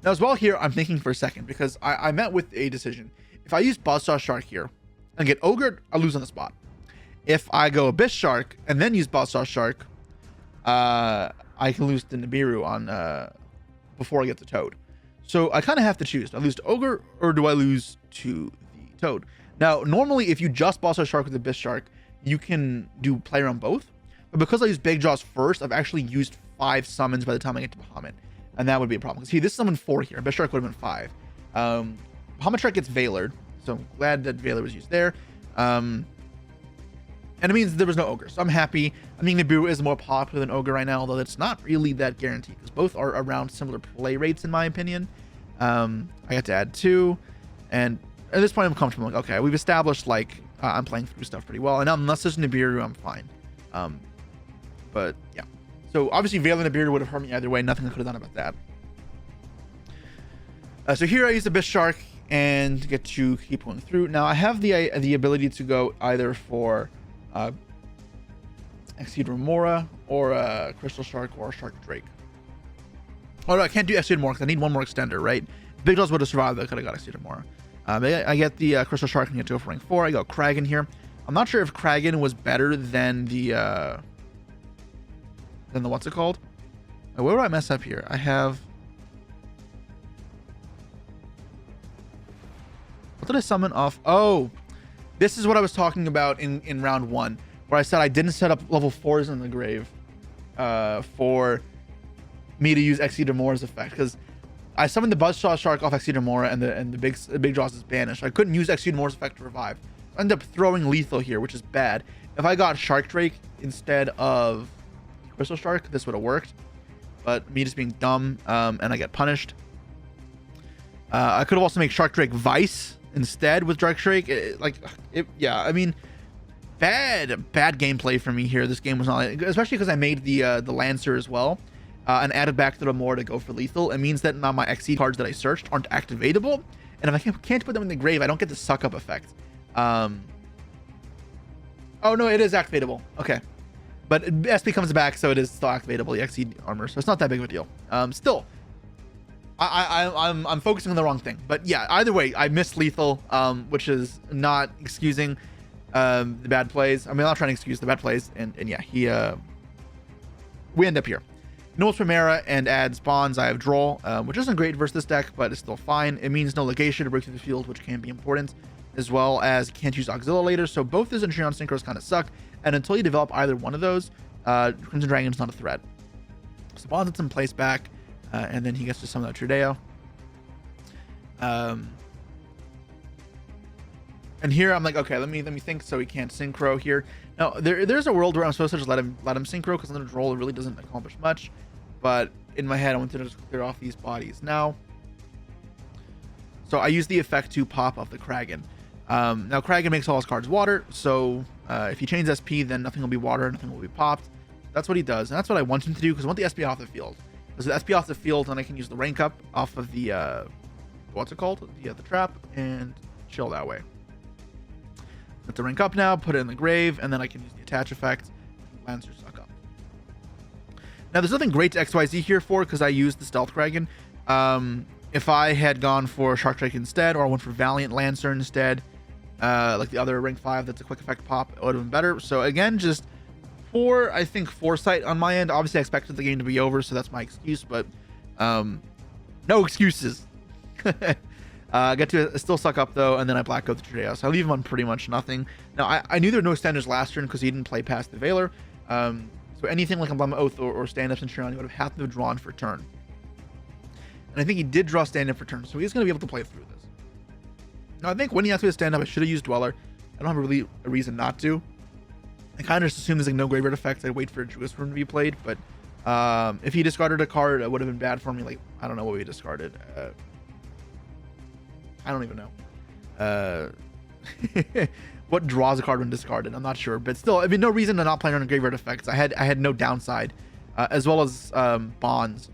Now, as well here, I'm thinking for a second, because I met with a decision. If I use Buzzsaw Shark here and get Ogred, I lose on the spot. If I go Abyss Shark and then use Buzzsaw Shark, I can lose the Nibiru on before I get the Toad. So I kind of have to choose. Do I lose to Ogre or do I lose to the Toad? Now, normally, if you just Buzzsaw Shark with Abyss Shark, you can do play around both. But because I used Big Jaws first, I've actually used 5 summons by the time I get to Bahamut. And that would be a problem. See, this summoned 4 here. Abyss Shark would have been 5. Bahamut Shark gets Veilered, so I'm glad that Veiler was used there. And it means there was no Ogre, so I'm happy. I mean, Nibiru is more popular than Ogre right now, although it's not really that guaranteed, because both are around similar play rates, in my opinion. I got to add 2, and at this point, I'm comfortable. Like, okay, we've established, like, I'm playing through stuff pretty well, and unless there's Nibiru, I'm fine. But, yeah. So, obviously, Veiler Nibiru would have hurt me either way. Nothing I could have done about that. So here I use Abyss Shark and get to keep going through. Now I have the ability to go either for Exceed Remora or Crystal Shark or Shark Drake. Oh no, I can't do Exceed Remora because I need one more extender, right? Big Jaws would have survived, but I could have got Exceed Remora. I get the Crystal Shark and get to go for rank 4. I go Kraken here. I'm not sure if Kraken was better than the what's it called? Where do I mess up here? I have... What did I summon off? Oh, this is what I was talking about in round 1, where I said I didn't set up level 4s in the grave for me to use Exceedamora's effect, because I summoned the Buzzsaw Shark off Exceedamora and the big jaws is banished. I couldn't use Exceedamora's effect to revive. I ended up throwing lethal here, which is bad. If I got Shark Drake instead of Crystal Shark, this would have worked. But me just being dumb, and I get punished. I could have also made Shark Drake Vice instead with Dark Drake. Yeah, I mean, bad gameplay for me here. This game was not, especially because I made the Lancer as well, and added back to the more to go for lethal. It means that now my XC cards that I searched aren't activatable, and if I can't put them in the grave, I don't get the suck up effect. Oh no, it is activatable. Okay, but SP comes back, so it is still activatable, the XC armor, so it's not that big of a deal. Still, I'm focusing on the wrong thing. But yeah, either way, I missed lethal, which is not excusing the bad plays. I mean, I'm not trying to excuse the bad plays, and yeah, we end up here. No Primera and adds Bonds. I have Droll, which isn't great versus this deck, but it's still fine. It means no Legation to break through the field, which can be important, as well as can't use Auxilla later. So both those Centur-Ion synchros kind of suck, and until you develop either one of those, Crimson Dragon's not a threat. So Bonds gets in place back, and then he gets to summon out TierZero. And here I'm like, okay, let me think. So he can't synchro here. Now there's a world where I'm supposed to just let him synchro, because under Droll it really doesn't accomplish much. But in my head, I wanted to just clear off these bodies now. So I use the effect to pop up the Kraken. Now Kraken makes all his cards water, so if he chains SP, then nothing will be water, nothing will be popped. That's what he does, and that's what I want him to do, because I want the SP off the field. Because the SP off the field, then I can use the rank up off of the what's it called? The trap, and chill that way. Let the rank up now, put it in the grave, and then I can use the attach effect. Lancer suck up. Now there's nothing great to XYZ here for, because I used the Stealth Kraken. If I had gone for Shark Drake instead, or I went for Valiant Lancer instead, like the other rank 5 that's a quick effect pop, it would have been better. So again, just I think foresight on my end. Obviously I expected the game to be over, so that's my excuse, but no excuses. I get to still suck up though, and then I black out the TierZero, so I leave him on pretty much nothing. Now I knew there were no standards last turn because he didn't play past the Veiler, so anything like Emblem Oath or stand up Centur-Ion, he would have had to have drawn for turn. And I think he did draw stand up for turn, so he's going to be able to play through this. Now I think when he activated stand up, I should have used Dweller. I don't have really a reason not to. I kind of just assumed there's like no graveyard effects. I'd wait for a Druid for him to be played, but if he discarded a card, it would have been bad for me. Like, I don't know what we discarded. I don't even know. What draws a card when discarded? I'm not sure, but still, I mean, no reason to not play on graveyard effects. I had no downside, as well as Bonds.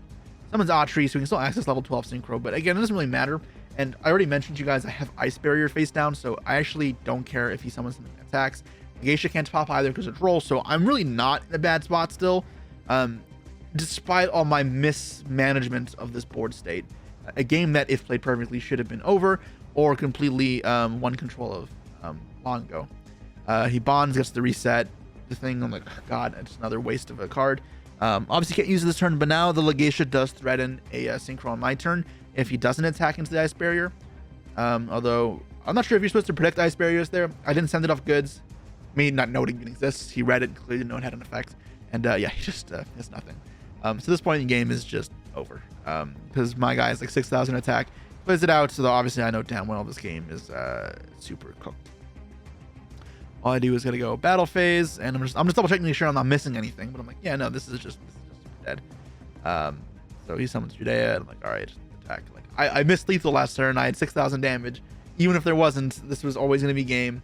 Summons Autry, so we can still access level 12 synchro, but again, it doesn't really matter. And I already mentioned to you guys I have Ice Barrier face down, so I actually don't care if he summons something that attacks. Geisha can't pop either because it's roll, so I'm really not in a bad spot still, despite all my mismanagement of this board state. A game that, if played perfectly, should have been over or completely won control of long ago. He Bonds, gets the reset. The thing, I'm like, oh, God, it's another waste of a card. Obviously can't use it this turn, but now the Legatia does threaten a synchro on my turn if he doesn't attack into the Ice Barrier. Although I'm not sure if you're supposed to predict Ice Barriers there. I didn't send it off goods. Me not noting it exists. He read it, clearly didn't know it had an effect, and yeah, he just has nothing. So this point in the game is just over, because my guy is like 6,000 attack, plays it out. So obviously I know damn well this game is super cooked. All I do is gotta go battle phase, and I'm just double checking to make sure I'm not missing anything. But I'm like, yeah, no, this is just dead. So he summons TierZero, and I'm like, all right, just attack. Like I missed lethal last turn. I had 6,000 damage. Even if there wasn't, this was always gonna be game.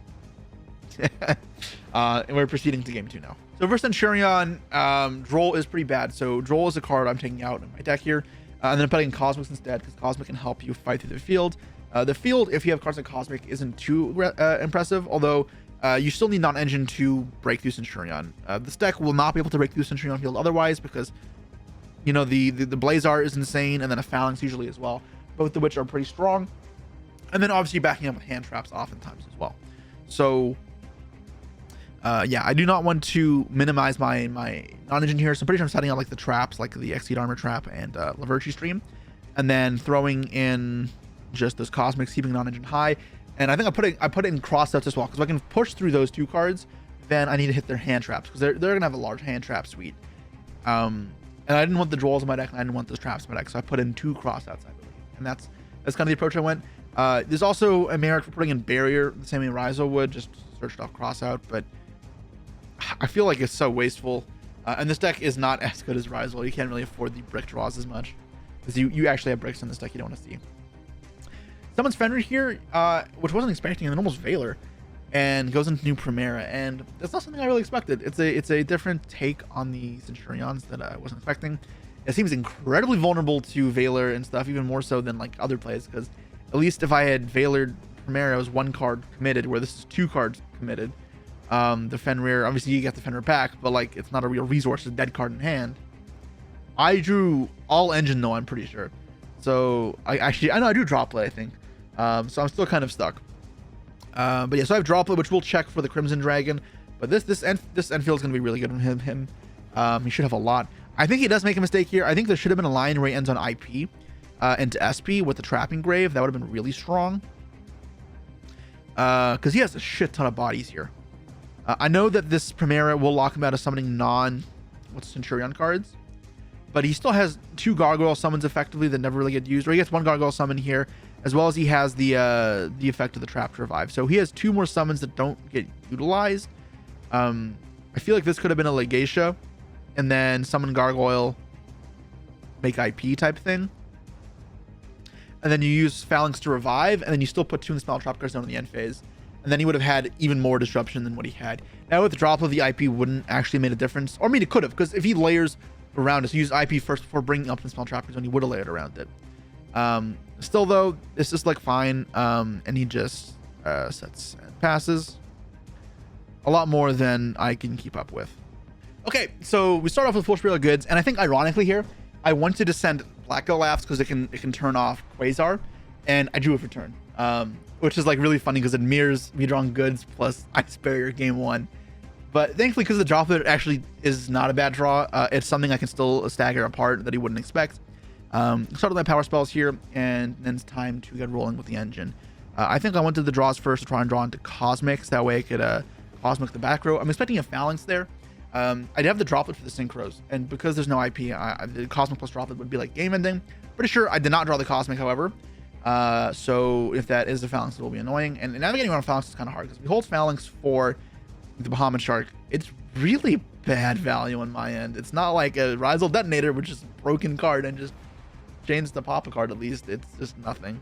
And we're proceeding to game 2 now. So versus Centur-Ion, Droll is pretty bad. So Droll is a card I'm taking out in my deck here, and then I'm putting Cosmics instead, because Cosmic can help you fight through the field. The field, if you have cards like Cosmic, isn't too impressive, although you still need non-engine to break through Centur-Ion. This deck will not be able to break through Centur-Ion field otherwise, because you know the Blazar is insane, and then a Phalanx usually as well, both of which are pretty strong. And then obviously backing up with hand traps oftentimes as well. So yeah, I do not want to minimize my non-engine here. So I'm pretty sure I'm setting out like the traps, like the Exceed Armor Trap and Laverty Stream, and then throwing in just those Cosmics, keeping non-engine high. And I think I put it in crossouts as well, because if I can push through those 2 cards, then I need to hit their hand traps, because they're gonna have a large hand trap suite. And I didn't want the Drolls in my deck, and I didn't want those traps in my deck, so I put in 2 crossouts, I believe. And that's kind of the approach I went. There's also a merit for putting in Barrier, the same way YuGiOh would, just searched off crossout, but I feel like it's so wasteful. And this deck is not as good as YuGiOh. You can't really afford the brick draws as much, because you actually have bricks in this deck you don't want to see. Summons Fenrir here, which wasn't expecting, and then almost Valor, and goes into new Primera, and that's not something I really expected. It's a different take on the Centur-Ions that I wasn't expecting. It seems incredibly vulnerable to Valor and stuff, even more so than like other plays, because at least if I had Valor Primera, it was 1 card committed, where this is 2 cards committed. The Fenrir, obviously you get the Fenrir back, but like it's not a real resource, it's a dead card in hand. I drew all engine though, I'm pretty sure. So I know I do Droplet, I think. So I'm still kind of stuck. But yeah, so I have Droplet, which we'll check for the Crimson Dragon. But this Enfield is going to be really good on him. He should have a lot. I think he does make a mistake here. I think there should have been a line where he ends on IP into SP with the Trapping Grave. That would have been really strong. Because he has a shit ton of bodies here. I know that this Primera will lock him out of summoning Centur-Ion cards. But he still has 2 Gargoyle summons effectively that never really get used. Or he gets 1 Gargoyle summon here, as well as he has the effect of the Trap to Revive. So he has 2 more summons that don't get utilized. I feel like this could have been a Legacia, and then summon Gargoyle, make IP type thing. And then you use Phalanx to revive, and then you still put 2 in the spell trap cards down in the end phase. And then he would have had even more disruption than what he had. Now with the drop of the IP wouldn't actually made a difference. Or I mean, it could have, because if he layers around us, use IP first before bringing up the spell trap cards, and he would have layered around it. Still though, this is like fine. And he just sets and passes a lot more than I can keep up with. Okay, so we start off with full Spirit of Goods, and I think ironically here, I wanted to send Black Go Laughs because it can turn off Quasar, and I drew it for turn. Which is like really funny because it mirrors me drawing goods plus Ice Barrier game 1. But thankfully, because the Droplet actually is not a bad draw, it's something I can still stagger apart that he wouldn't expect. Start with my power spells here, and then it's time to get rolling with the engine. I think I went to the draws first to try and draw into Cosmics. That way I could Cosmic the back row. I'm expecting a Phalanx there. I'd have the Droplet for the Synchros, and because there's no IP, the Cosmic plus Droplet would be like game ending. Pretty sure I did not draw the Cosmic, however. So if that is the Phalanx, it will be annoying. And navigating around Phalanx is kind of hard, because if we hold Phalanx for the Bahamut Shark, it's really bad value on my end. It's not like a Rizal Detonator, which is a broken card and just change the pop a card at least. It's just nothing.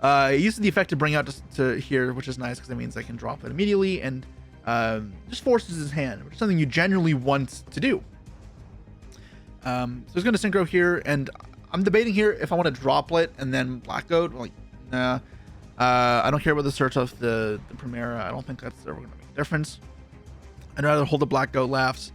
It uses the effect to bring out to here, which is nice because it means I can drop it immediately, and just forces his hand, which is something you generally want to do. So he's going to Synchro here, and I'm debating here if I want to Droplet and then Black Goat. Like, nah. I don't care about the search of the Primera. I don't think that's ever going to make a difference. I'd rather hold the Black Goat Laughs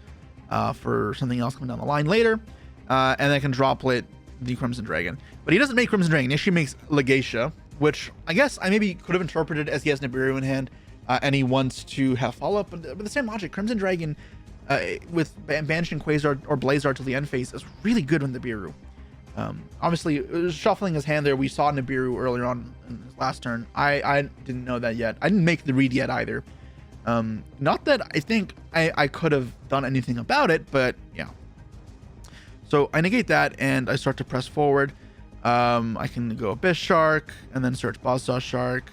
for something else coming down the line later. And then I can Droplet the Crimson Dragon. But he doesn't make Crimson Dragon. He actually makes Legacia, which I guess I maybe could have interpreted as he has Nibiru in hand, and he wants to have follow-up. But the same logic, Crimson Dragon with banishing Quasar or Blazar to the end phase is really good with Nibiru. Obviously, shuffling his hand there, we saw Nibiru earlier on in his last turn. I didn't know that yet. I didn't make the read yet either. Not that I think I could have done anything about it, but yeah. So I negate that, and I start to press forward. I can go Abyss Shark, and then search Buzzsaw Shark.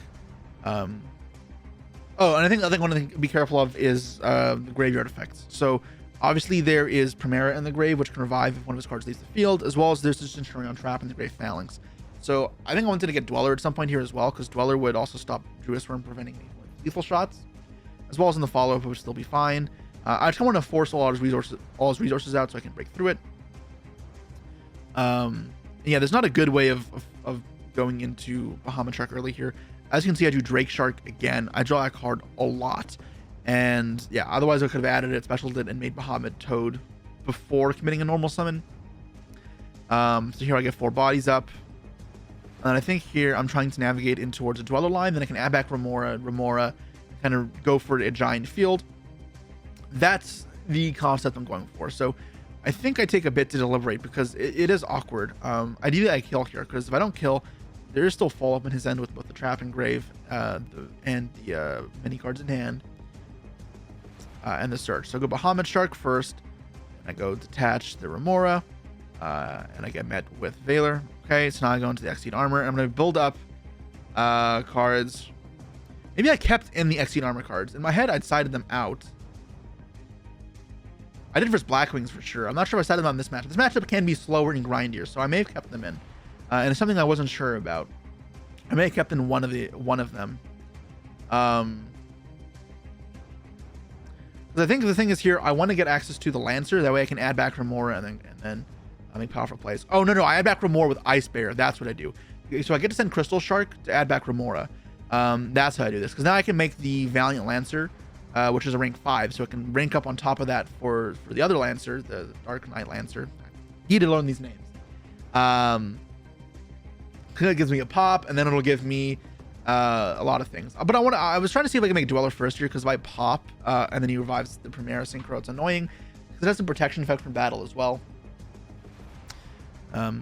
Oh, and I think one thing to be careful of is the graveyard effects. So obviously there is Primera in the grave, which can revive if one of his cards leaves the field, as well as there's this Centur-Ion Trap in the Grave Phalanx. So I think I wanted to get Dweller at some point here as well, because Dweller would also stop Druis from preventing lethal shots, as well as in the follow-up, it would still be fine. I just want to force all his resources out so I can break through it. Yeah, there's not a good way of going into Bahamut Shark early here. As you can see, I do Drake Shark again. I draw that card a lot. And yeah, otherwise I could have added it, specialed it, and made Bahamut Toad before committing a normal summon. So here I get 4 bodies up. And I think here I'm trying to navigate in towards a Dweller line. Then I can add back Remora, kind of go for a giant field. That's the concept I'm going for. So I think I take a bit to deliberate because it is awkward. Ideally I kill here, because if I don't kill, there is still follow-up in his end with both the Trap and Grave and the mini cards in hand and the Search. So I go Bahamut Shark first, and I go detach the Remora, and I get met with Valor. Okay, so now I go into the Exceed Armor, and I'm going to build up cards. Maybe I kept in the Exceed Armor cards. In my head, I'd sided them out. I did versus Blackwings for sure. I'm not sure if I sided them on this matchup. This matchup can be slower and grindier, so I may have kept them in. And it's something I wasn't sure about. I may have kept in one of them. Because I think the thing is here, I want to get access to the Lancer. That way I can add back Remora and then make powerful plays. Oh, no, I add back Remora with Ice Bear. That's what I do. So I get to send Crystal Shark to add back Remora. That's how I do this. Because now I can make the Valiant Lancer, which is a rank 5. So it can rank up on top of that for the other Lancer, the Dark Knight Lancer. I need to learn these names. It gives me a pop, and then it'll give me a lot of things. But I was trying to see if I can make Dweller first here, because if I pop and then he revives the Premier Synchro, it's annoying because it has a protection effect from battle as well.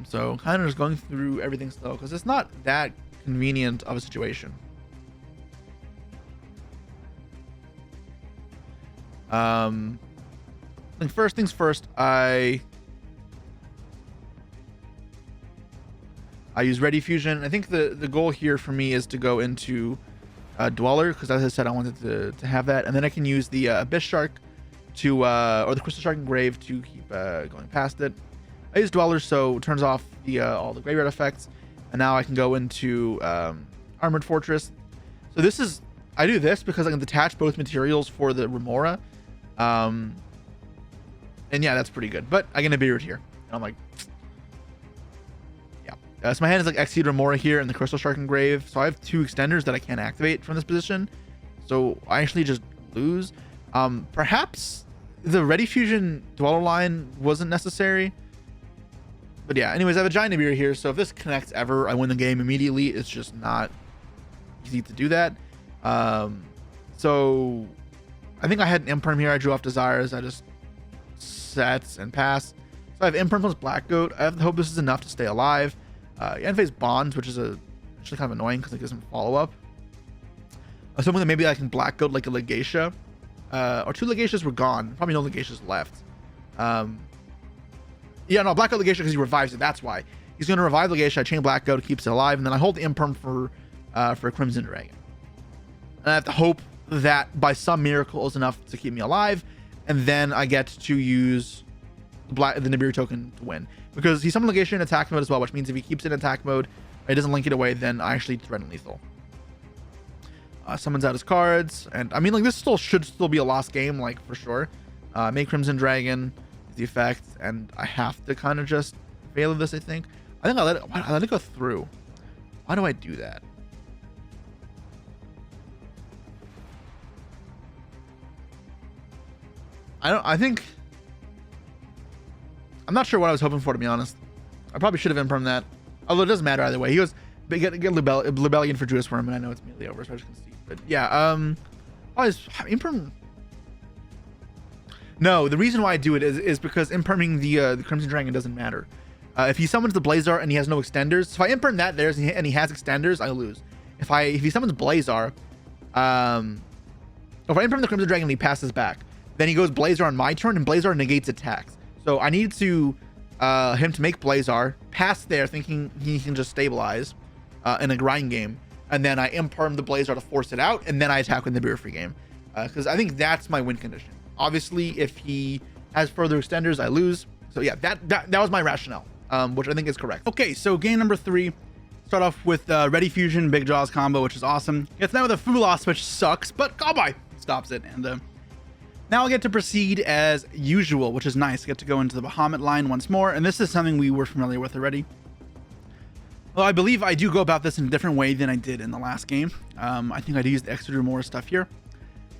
So kind of just going through everything slow because it's not that convenient of a situation. First things first, I use Ready Fusion. I think the goal here for me is to go into Dweller, because as I said, I wanted to have that, and then I can use the Abyss Shark to or the Crystal Shark and Grave to keep going past it. I use Dweller, so it turns off all the graveyard effects, and now I can go into Armored Fortress. So I do this because I can detach both materials for the Remora, and yeah, that's pretty good. But I get a Beard here, and I'm like, yeah. So my hand is like Exceed Remora here and the Crystal Shark and Grave. So I have 2 extenders that I can't activate from this position. So I actually just lose. Perhaps the Ready Fusion Dweller line wasn't necessary. But yeah, anyways, I have a Giant Nibiru here. So if this connects ever, I win the game immediately. It's just not easy to do that. So I think I had an Imperm here. I drew off Desires. I just sets and pass. So I have Imperm plus Black Goat. I have to hope this is enough to stay alive. End phase Bonds, which is actually kind of annoying because it gives him follow up. Something that maybe I can Black Goat like a Legacia, or 2 Legatias were gone. Probably no Legatias left. Yeah, no, Black Goat Legacia because he revives it. That's why he's going to revive Legacia. I chain Black Goat, keeps it alive, and then I hold the Imperm for Crimson Dragon. And I have to hope that by some miracle is enough to keep me alive, and then I get to use the Nibiru token to win. Because he summoned Legacia in attack mode as well, which means if he keeps it in attack mode, or he doesn't link it away, then I actually threaten lethal. Summons out his cards, and I mean, like, this should still be a lost game, like, for sure. Make Crimson Dragon is the effect, and I have to kind of just fail this, I think. I think I let it go through. Why do I do that? I'm not sure what I was hoping for, to be honest. I probably should have Imperm that. Although it doesn't matter either way. He goes, get Lebellion for Druid Worm, and I know it's immediately over, so I just can see. But yeah, Imperm. No, the reason why I do it is because Imperming the Crimson Dragon doesn't matter. If he summons the Blazar and he has no extenders, so if I Imperm that there and he has extenders, I lose. If he summons Blazar, if I Imperm the Crimson Dragon and he passes back, then he goes Blazar on my turn, and Blazar negates attacks. So I need to him to make Blazar, pass there thinking he can just stabilize in a grind game, and then I Imperm the Blazar to force it out, and then I attack with the Nibiru free game. Because I think that's my win condition. Obviously, if he has further extenders, I lose. So yeah, that was my rationale, which I think is correct. Okay, so game number 3. Start off with Ready Fusion, Big Jaws combo, which is awesome. Gets now with a Fulos, which sucks, but Cowboy stops it. And now I'll get to proceed as usual, which is nice. I get to go into the Bahamut line once more, and this is something we were familiar with already. Well, I believe I do go about this in a different way than I did in the last game. I think I'd use the Exeter more stuff here.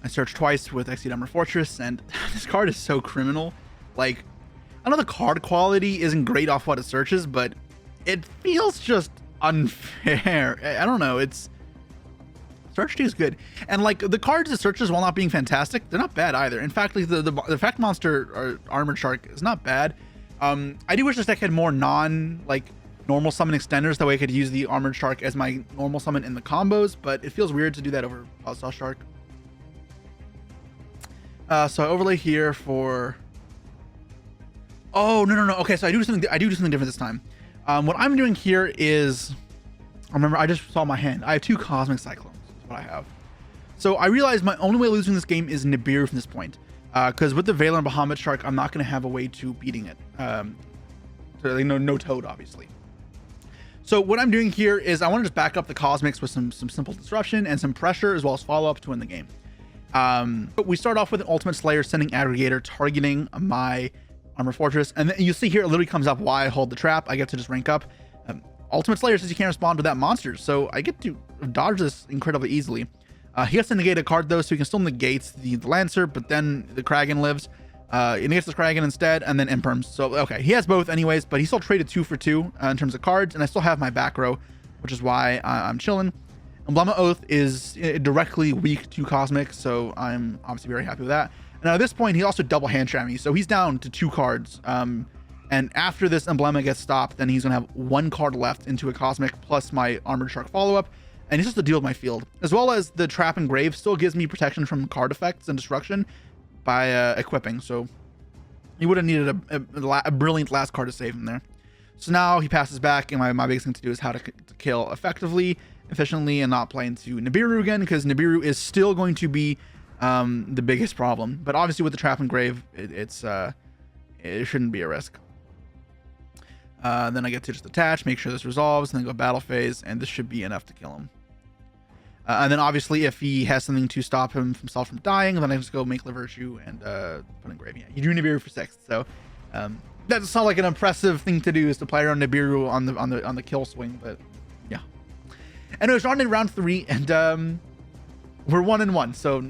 I searched twice with Exceed Armor Fortress, and this card is so criminal. Like, I know the card quality isn't great off what it searches, but it feels just unfair. I don't know. It's Search 2 is good, and like the cards it searches, while not being fantastic, they're not bad either. In fact, like the Effect Monster or Armored Shark is not bad. I do wish this deck had more normal summon extenders, that way I could use the Armored Shark as my normal summon in the combos, but it feels weird to do that over Buzzsaw Shark. So I overlay here for... Oh, no. Okay, so I do something different this time. What I'm doing here is... Remember, I just saw my hand. I have 2 Cosmic Cyclones. That's what I have. So I realized my only way of losing this game is Nibiru from this point. Because with the Valor and Bahamut Shark, I'm not going to have a way to beating it. So, no Toad, obviously. So what I'm doing here is I want to just back up the Cosmics with some simple disruption and some pressure, as well as follow-up to win the game. But we start off with an Ultimate Slayer sending Aggregator, targeting my Armor Fortress. And then you see here, it literally comes up why I hold the trap. I get to just rank up. Ultimate Slayer says you can't respond to that monster, so I get to dodge this incredibly easily. He has to negate a card though, so he can still negate the Lancer, but then the Kraken lives. He negates the Kraken instead, and then Imperms. So okay, he has both anyways, but he still traded 2 for 2 in terms of cards, and I still have my back row, which is why I'm chilling. Emblema Oath is directly weak to Cosmic, so I'm obviously very happy with that. And at this point, he also double hand trapped me, so he's down to 2 cards. And after this Emblema gets stopped, then he's gonna have 1 card left into a Cosmic plus my Armored Shark follow-up, and he's just to deal with my field, as well as the Trap and Grave still gives me protection from card effects and destruction by equipping. So he would have needed a brilliant last card to save him there. So now he passes back, and my biggest thing to do is how to kill effectively, efficiently, and not play into Nibiru again, because Nibiru is still going to be the biggest problem. But obviously with the Trap and Grave, it shouldn't be a risk. Then I get to just attach, make sure this resolves, and then go battle phase, and this should be enough to kill him. And then obviously if he has something to stop himself from dying, then I just go make Virtue and put in Grave. Yeah, you drew Nibiru for 6th, so that doesn't sound like an impressive thing to do, is to play around Nibiru on the kill swing, but yeah. Anyways, we're on in round 3, and we're 1-1, so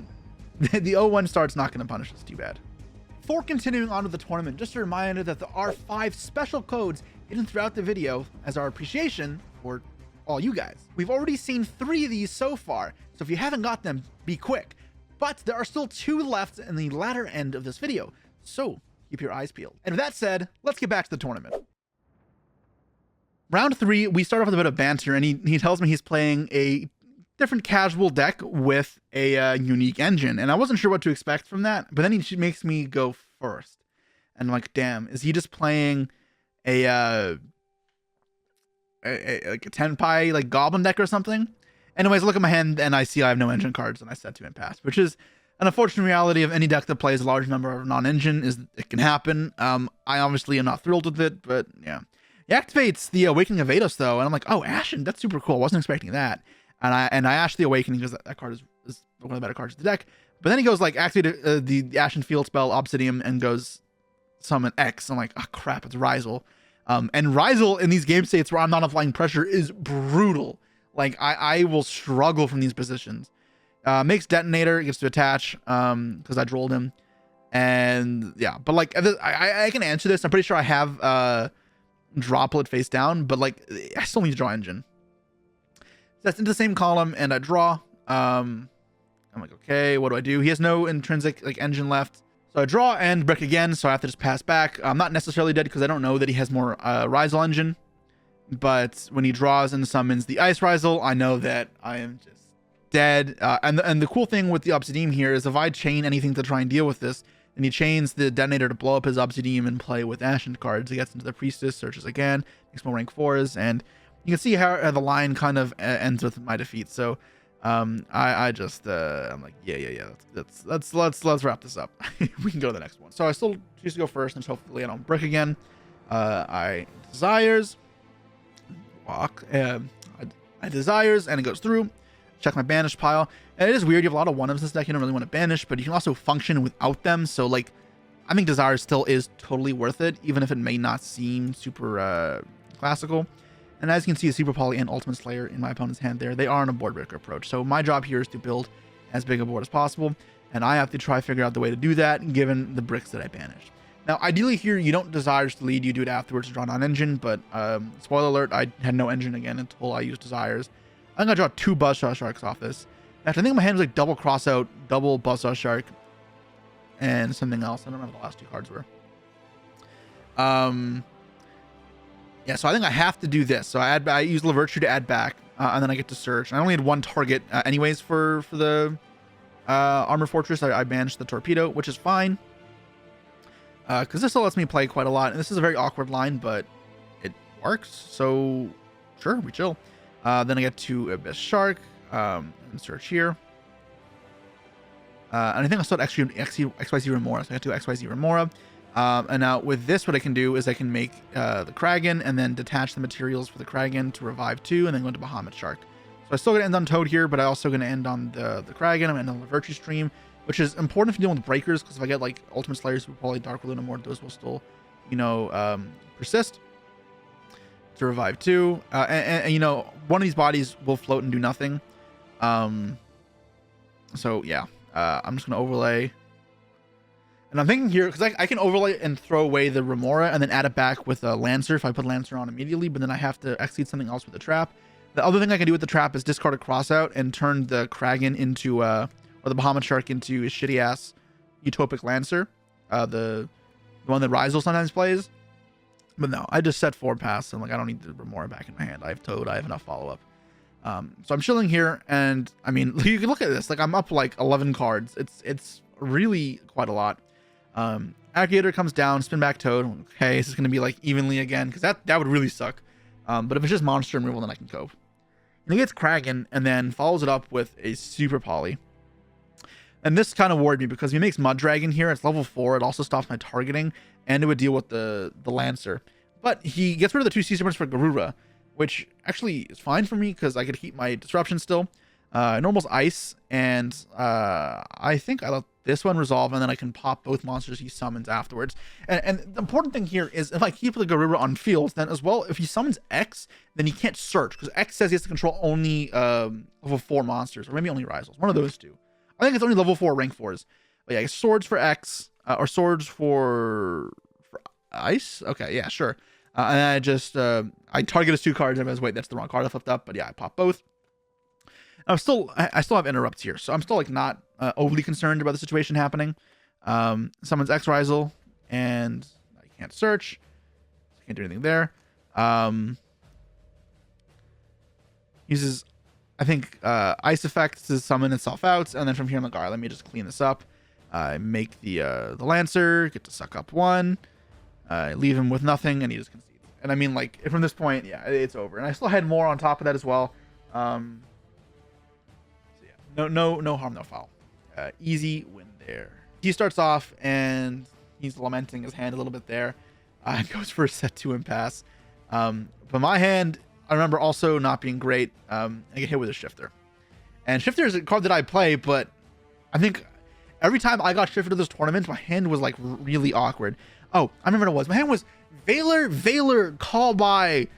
the 0-1 start's not going to punish us too bad. Before continuing on with the tournament, just a reminder that there are 5 special codes hidden throughout the video as our appreciation for all you guys. We've already seen 3 of these so far, so if you haven't got them, be quick. But there are still 2 left in the latter end of this video, so keep your eyes peeled. And with that said, let's get back to the tournament. Round 3, we start off with a bit of banter, and he tells me he's playing a different casual deck with a unique engine, and I wasn't sure what to expect from that, but then he makes me go first, and I'm like, damn, is he just playing a 10-pie like goblin deck or something? Anyways, I look at my hand and I see I have no engine cards, and I set to impasse, which is an unfortunate reality of any deck that plays a large number of non-engine. Is it can happen. I obviously am not thrilled with it, but yeah. He activates the Awakening of Vados though, and I'm like, oh, Ashen, that's super cool. I wasn't expecting that. And I Ash the Awakening because that card is one of the better cards of the deck. But then he goes like activate the Ashen Field spell Obsidian and goes summon X. I'm like, oh crap, it's Rizal. And Rizal in these game states where I'm not applying pressure is brutal. Like I will struggle from these positions. Makes Detonator, gets to attach because I drolled him. And yeah, but like I can answer this. I'm pretty sure I have Droplet face down, but like I still need to draw engine. That's into the same column, and I draw. I'm like, okay, what do I do? He has no intrinsic like engine left, so I draw and brick again. So I have to just pass back. I'm not necessarily dead because I don't know that he has more Rizal engine, but when he draws and summons the Ice Rizal, I know that I am just dead. And the cool thing with the Obsidian here is if I chain anything to try and deal with this, and he chains the Detonator to blow up his Obsidian and play with Ashen cards. He gets into the Priestess, searches again, makes more rank 4s, and you can see how the line kind of ends with my defeat. So I just I'm like, yeah, let's wrap this up. We can go to the next one. So I still choose to go first, and hopefully I don't brick again. I Desires, walk, I Desires, and it goes through. Check my banish pile, and it is weird. You have a lot of 1-ofs in this deck. You don't really want to banish, but you can also function without them. So like, I think Desire still is totally worth it, even if it may not seem super classical. And as you can see, a Super Poly and Ultimate Slayer in my opponent's hand there. They are on a board breaker approach. So my job here is to build as big a board as possible, and I have to try to figure out the way to do that given the bricks that I banished. Now, ideally here, you don't desires to lead, you do it afterwards to draw non-engine, but spoiler alert, I had no engine again until I used desires. I'm gonna draw 2 Buzzsaw Sharks off this. Actually, I think my hand was like double Crossout, double Buzzsaw Shark, and something else. I don't remember what the last 2 cards were. Yeah, so I think I have to do this. So I use La Virtue to add back, and then I get to search. And I only had 1 target anyways for the Armor Fortress. I banished the Torpedo, which is fine. Because this still lets me play quite a lot. And this is a very awkward line, but it works. So, sure, we chill. Then I get to Abyss Shark, and search here. And I think I still had XYZ Remora. So I got to XYZ Remora. And now with this, what I can do is I can make the Kraken and then detach the materials for the Kraken to revive 2 and then go into Bahamut Shark. So I still gonna end on Toad here, but I also gonna end on the Kraken. I'm gonna end on the Virtue Stream, which is important if you're dealing with breakers, because if I get like Ultimate Slayers, probably Dark Lunamort, those will still, you know, persist to revive 2. And you know, one of these bodies will float and do nothing. So yeah, I'm just gonna overlay. And I'm thinking here, because I can overlay and throw away the Remora and then add it back with a Lancer if I put Lancer on immediately, but then I have to exceed something else with the trap. The other thing I can do with the trap is discard a Crossout and turn the Kraken into, or the Bahamut Shark into a shitty-ass Utopic Lancer, the one that Rizal sometimes plays. But no, I just set 4 pass, and like I don't need the Remora back in my hand. I have Toad, I have enough follow-up. So I'm chilling here, and I mean, you can look at this, like I'm up like 11 cards. It's really quite a lot. Activator comes down, spin back Toad. Okay, this is going to be like evenly again, because that would really suck. But if it's just monster removal, then I can cope. And he gets Kraken and then follows it up with a Super Poly. And this kind of worried me because he makes Mud Dragon here. It's level 4. It also stops my targeting, and it would deal with the Lancer. But he gets rid of the 2 Sea Serpents for Garura, which actually is fine for me because I could keep my Disruption still. Normal's Ice, and I think I let this one resolve, and then I can pop both monsters he summons afterwards. And the important thing here is if I keep the Garura on field, then as well, if he summons X, then he can't search, because X says he has to control only level 4 monsters, or maybe only Rizals. One of those 2. I think it's only level 4 rank 4s. But yeah, swords for X, or swords for Ice? Okay, yeah, sure. And I just, I target his 2 cards, and I was, wait, that's the wrong card I flipped up, but yeah, I pop both. I still have interrupts here, so I'm still like not overly concerned about the situation happening. Summons X Rizal, and I can't search. So I can't do anything there. Uses, I think, Ice Effect to summon itself out, and then from here I'm like, all right, let me just clean this up. Make the Lancer, get to suck up 1, leave him with nothing, and he just concedes. And I mean, like, from this point, yeah, it's over. And I still had more on top of that as well. No harm, no foul. Easy win there. He starts off and he's lamenting his hand a little bit there. Goes for a set 2 impasse. But my hand, I remember also not being great. I get hit with a Shifter. And Shifter is a card that I play, but I think every time I got Shifter to this tournament, my hand was like really awkward. Oh, I remember what it was. My hand was Valor, Call by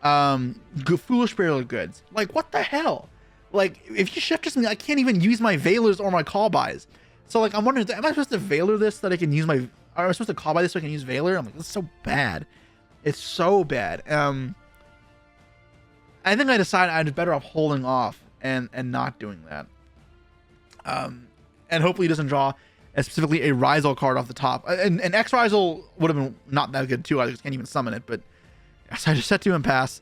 Foolish Burial Goods. Like, what the hell? Like, if you shift me, I can't even use my Valors or my Call Buys. So, like, I'm wondering, am I supposed to Valor this so that I can use my... Or am I supposed to Call Buy this so I can use Valor? I'm like, this is so bad. It's so bad. I think I decided I'd better off holding off and not doing that. And hopefully he doesn't draw specifically a Rizal card off the top. And X Rizal would have been not that good, too. I just can't even summon it. But so I just set 2 impasse.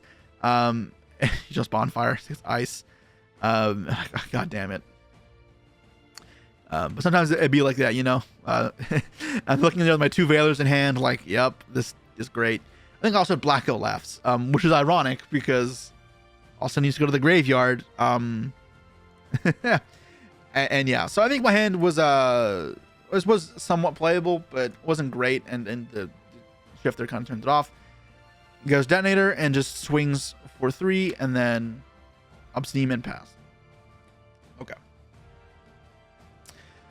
Just Bonfire, 6 Ice. God damn it. But sometimes it'd be like that, you know. I'm looking at my 2 Valors in hand, like, yep, this is great. I think also Blacko laughs, which is ironic because also needs to go to the graveyard. And yeah, so I think my hand was somewhat playable, but wasn't great, and the Shifter kind of turned it off. He goes Detonator and just swings for 3, and then Obsidian impasse. Okay.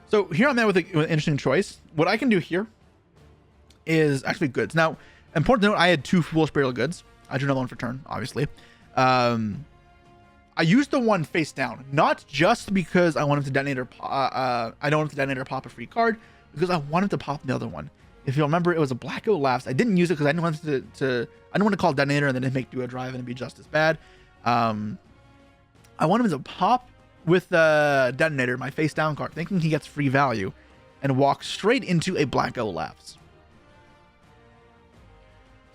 So here I'm at with an interesting choice. What I can do here is actually goods. Now, important to note, I had 2 Foolish Burial Goods. I drew another one for turn, obviously. I used the one face down, not just because I wanted to detonator. I don't want to detonator pop a free card, because I wanted to pop the other one. If you remember, it was a Black Olafs. I didn't use it because I didn't want I didn't want to call detonator and then it make DuoDrive and it'd be just as bad. I want him to pop with the detonator, my face down card, thinking he gets free value, and walk straight into a Black Olafs.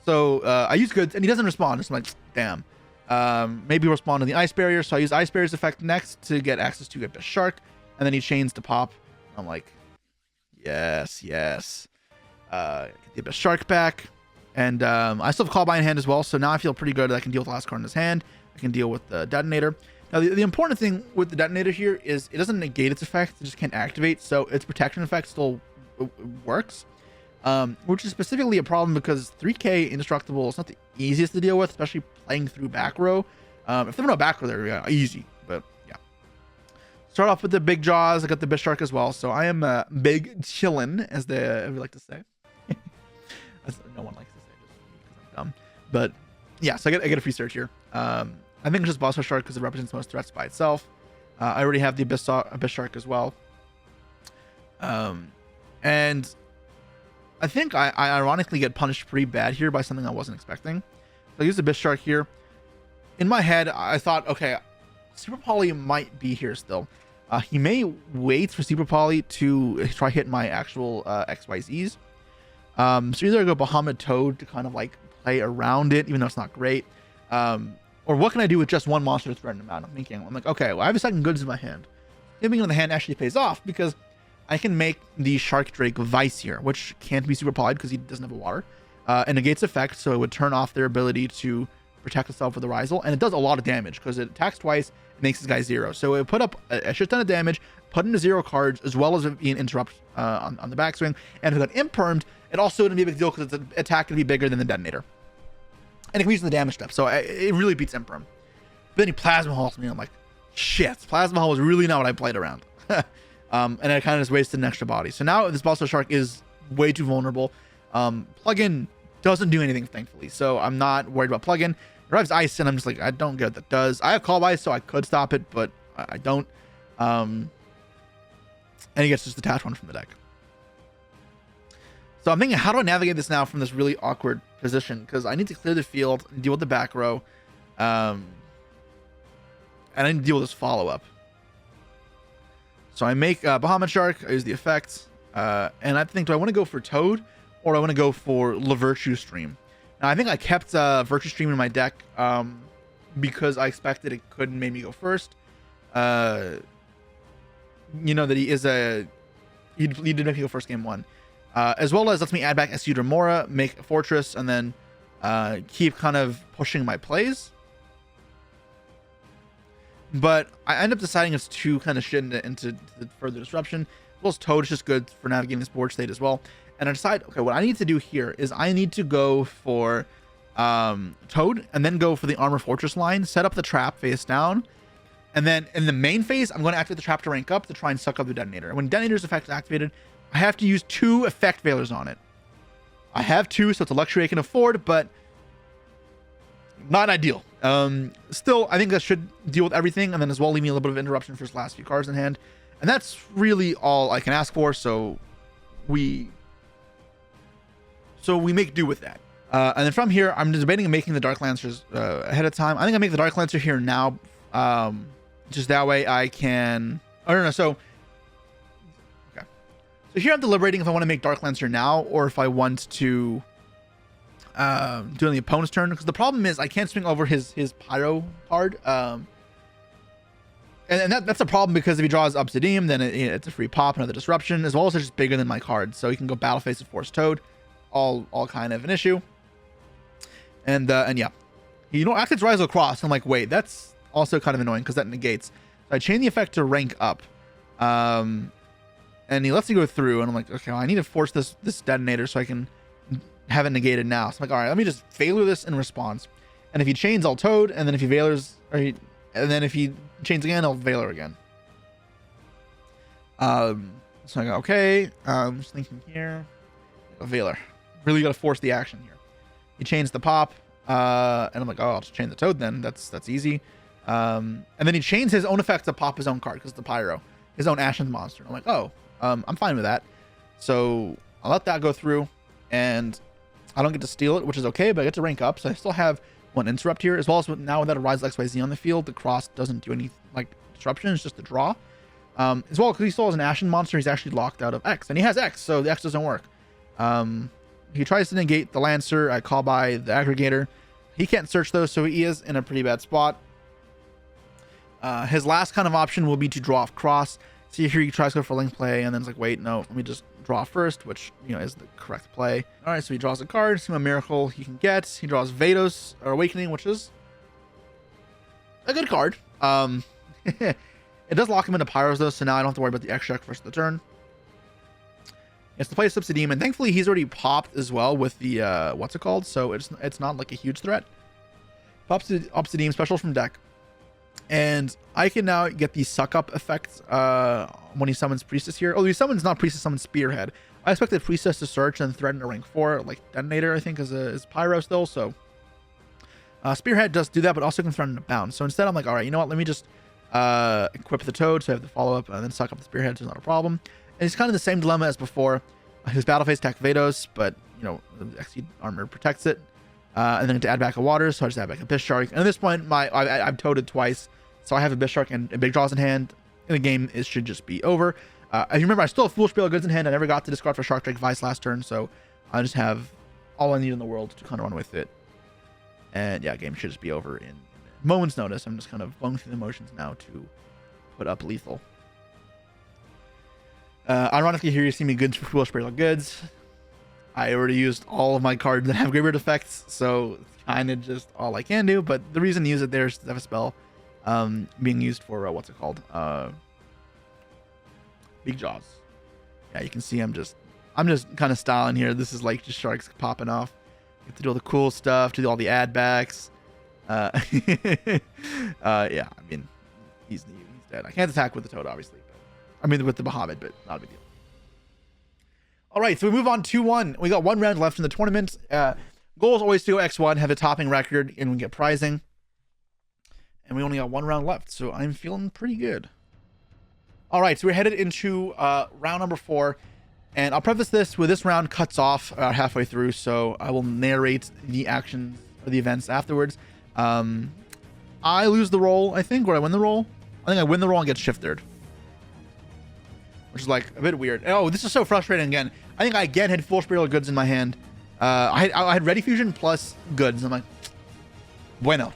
So I use goods and he doesn't respond. It's like, damn. Maybe he'll respond to the ice barrier. So I use ice barrier's effect next to get access to a shark, and then he chains to pop. I'm like, yes. Get the shark back. And I still have Call by in hand as well. So now I feel pretty good. I can deal with the last card in his hand. I can deal with the detonator. Now, the important thing with the detonator here is it doesn't negate its effect. It just can't activate. So its protection effect still works, which is specifically a problem because 3K Indestructible is not the easiest to deal with, especially playing through back row. If there were no back row there, yeah, easy. But yeah. Start off with the big jaws. I got the Bishark as well. So I am big chillin', as we like to say. No one likes to say just because I'm dumb. But yeah, so I get a free search here. I think it's just Boss Shark because it represents most threats by itself. I already have the Abyss Shark as well. And I think I ironically get punished pretty bad here by something I wasn't expecting. So I use the Abyss Shark here. In my head, I thought, okay, Super Poly might be here still. He may wait for Super Poly to try hit my actual XYZs. So either I go Bahamut Toad to kind of like play around it, even though it's not great. Or what can I do with just one monster to threaten him out? I'm like, okay, well, I have a second goods in my hand. Giving it in the hand actually pays off because I can make the Shark Drake Vice here, which can't be super polyed because he doesn't have a water. And negates effect, so it would turn off their ability to protect itself with the Rizal. And it does a lot of damage because it attacks twice, it makes this guy 0. So it put up a shit ton of damage, put into 0 cards, as well as it being interrupt on the backswing. And if it got impermed, it also wouldn't be a big deal because its attack would be bigger than the detonator. And it can use the damage step, so it really beats Imperm. But then he Plasma Halls me, and I'm like, shit, Plasma Hall was really not what I played around. And I kind of just wasted an extra body. So now this Balsa Shark is way too vulnerable. Plugin doesn't do anything, thankfully, so I'm not worried about plugin. It drives ice, and I'm just like, I don't get what that does. I have Call by, so I could stop it, but I don't. And he gets just detach one from the deck. So I'm thinking, how do I navigate this now from this really awkward position? Because I need to clear the field and deal with the back row. And I need to deal with this follow-up. So I make Bahamut Shark. I use the effects. And I think, do I want to go for Toad? Or do I want to go for La Virtue Stream? Now, I think I kept Virtue Stream in my deck because I expected it could make me go first. You know, that he is a... He did make me go first game 1. As well as lets me add back SU Remora, make a Fortress, and then keep kind of pushing my plays. But I end up deciding it's too kind of shit into the further disruption. As well as Toad is just good for navigating this board state as well. And I decide, okay, what I need to do here is I need to go for Toad and then go for the Armor Fortress line, set up the trap face down. And then in the main phase, I'm going to activate the trap to rank up to try and suck up the detonator. And when detonator's effect is activated, I have to use 2 effect veilers on it. I have 2, so it's a luxury I can afford, but not ideal. Still, I think that should deal with everything, and then as well leave me a little bit of interruption for his last few cards in hand. And that's really all I can ask for, so we make do with that. And then from here, I'm debating making the Dark Lancers ahead of time. I think I make the Dark Lancer here now. Just that way I can... I don't know, so here I'm deliberating if I want to make Dark Lancer now or if I want to do it on the opponent's turn, because the problem is I can't swing over his Pyro card. And that's a problem because if he draws Obsidian, then it's a free pop, another disruption, as well as it's just bigger than my card. So he can go Battle Face and Force Toad, all kind of an issue. And yeah, activates Rise Across. I'm like, wait, that's also kind of annoying because that negates. So I chain the effect to rank up. And he lets me go through, and I'm like, okay, well, I need to force this detonator so I can have it negated now. So I'm like, all right, let me just failure this in response. And if he chains, I'll Toad, and then if he veilers, and then if he chains again, I'll veiler again. So I go, okay, I'm just thinking here, a veiler. Really got to force the action here. He chains the pop, and I'm like, oh, I'll just chain the Toad then. That's easy. And then he chains his own effect to pop his own card because the Pyro, his own Ashen monster. I'm like, oh. I'm fine with that. So I'll let that go through. and I don't get to steal it, which is okay, but I get to rank up. So I still have one interrupt here, as well as now without a Rise XYZ on the field, the cross doesn't do any like disruption. It's just a draw. As well, because he still has an Ashen monster, he's actually locked out of X, and he has X, so the X doesn't work. He tries to negate the Lancer. I call by the Aggregator. He can't search those, so he is in a pretty bad spot. His last kind of option will be to draw off cross. See, here he tries to go for link play, and then it's like, wait, no, let me just draw first, which, you know, is the correct play. All right, so he draws a card, see what miracle he can get. He draws Vados, or Awakening, which is a good card. It does lock him into Pyros, though, so now I don't have to worry about the X check for the turn. He has to play Obsidian, and thankfully he's already popped as well with the, what's it called? So it's not like a huge threat. Pops the Obsidian special from deck. And I can now get the suck up effect when he summons Priestess here. Oh, he summons not Priestess, summons Spearhead. I expected Priestess to search and threaten a rank 4, like Detonator, I think, is Pyro still. So Spearhead does do that, but also can threaten a bounce. So instead, I'm like, all right, you know what? Let me just equip the Toad, so I have the follow up, and then suck up the Spearhead, so it's not a problem. And it's kind of the same dilemma as before. His battle phase attack Vados, but you know, the Exceed armor protects it. And then to add back a water, so I just add back a Bishark. And at this point, I've toaded twice, so I have a Bishark and big draws in hand. In the game, it should just be over. As you remember, I still have Foolish Bale of Goods in hand. I never got to discard for Shark Drake Vice last turn, so I just have all I need in the world to kind of run with it. And yeah, game should just be over in moments notice. I'm just kind of going through the motions now to put up lethal. Ironically, here you see me good for Foolish Bale of Goods. I already used all of my cards that have graveyard effects, so it's kind of just all I can do. But the reason to use it there is to have a spell being used for what's it called? Big Jaws. Yeah, you can see I'm just kind of styling here. This is like just sharks popping off. You have to do all the cool stuff, to do all the add backs. Yeah, I mean, he's dead. I can't attack with the Toad, obviously. But, I mean, with the Bahamut, but not a big deal. All right, so we move on 2-1. We got one round left in the tournament. Goal is always to go X1, have a topping record, and we get prizing. And we only got one round left, so I'm feeling pretty good. All right, so we're headed into round number 4. And I'll preface this with this round cuts off halfway through, so I will narrate the actions or the events afterwards. I lose the roll, I think, or I win the roll. I think I win the roll and get shifted, which is like a bit weird. Oh, this is so frustrating again. I think I again had Full Spiral Goods in my hand. I had Ready Fusion plus Goods. I'm like, bueno.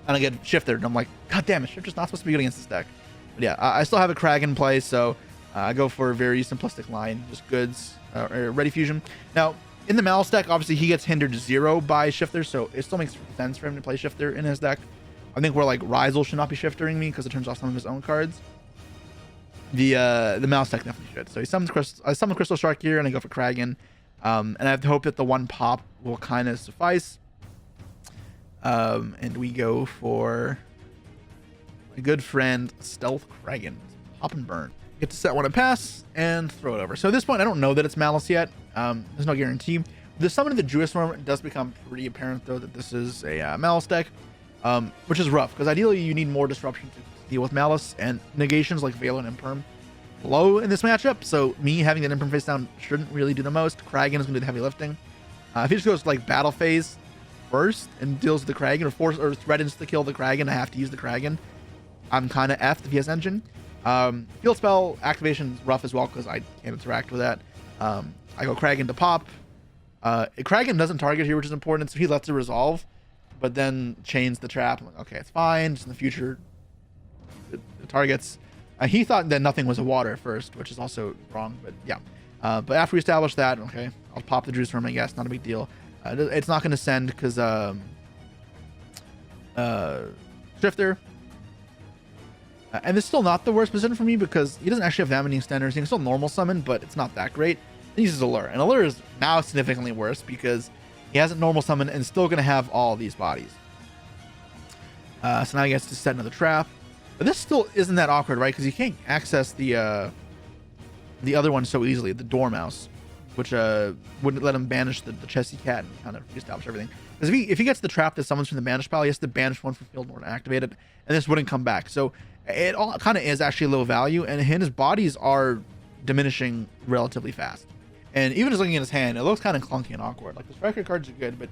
And I get shifted. And I'm like, God damn it, Shifter's not supposed to be good against this deck. But yeah, I still have a Crag in play, so I go for a very simplistic line. Just Goods, or Ready Fusion. Now, in the Malice deck, obviously he gets hindered to 0 by Shifter, so it still makes sense for him to play Shifter in his deck. I think where like Rizal should not be shiftering me because it turns off some of his own cards. The Mouse deck definitely should. So he summons I summon Crystal Shark here, and I go for Kragan. And I have to hope that the one pop will kind of suffice. And we go for my good friend Stealth Kragan. Pop and burn. Get to set one and pass and throw it over. So at this point, I don't know that it's Malice yet. There's no guarantee. The summon of the Druid Swarm does become pretty apparent though that this is a Malice deck, which is rough because ideally you need more disruption to deal with Malice, and negations like Veil and Imperm low in this matchup, so me having that Imperm face down shouldn't really do the most. Kragan is going to do the heavy lifting. If he just goes to like battle phase first and deals with the Kragan, or threatens to kill the Kragan, I have to use the Kragan. I'm kind of effed if he has Engine. Field Spell activation is rough as well because I can't interact with that. I go Kragan to pop. Kragan doesn't target here, which is important, so he lets it resolve, but then chains the trap. I'm like, okay, it's fine. Just in the future, it targets. He thought that nothing was a water at first, which is also wrong, but yeah. But after we establish that, okay, I'll pop the Druid Swarm, I guess, not a big deal. It's not going to send because Shifter. And it's still not the worst position for me because he doesn't actually have that many extenders. He can still normal summon, but it's not that great. He uses Allure, and Allure is now significantly worse because he hasn't normal summon and still going to have all these bodies. So now he gets to set another trap. But this still isn't that awkward, right? Because you can't access the other one so easily, the Dormouse, which wouldn't let him banish the Chesty Cat and kind of reestablish everything. Because if he gets the trap that summons from the banish pile, he has to banish one from field in order to activate it, and this wouldn't come back. So it all kind of is actually low value, and his bodies are diminishing relatively fast. And even just looking at his hand, it looks kind of clunky and awkward. Like the striker cards are good, but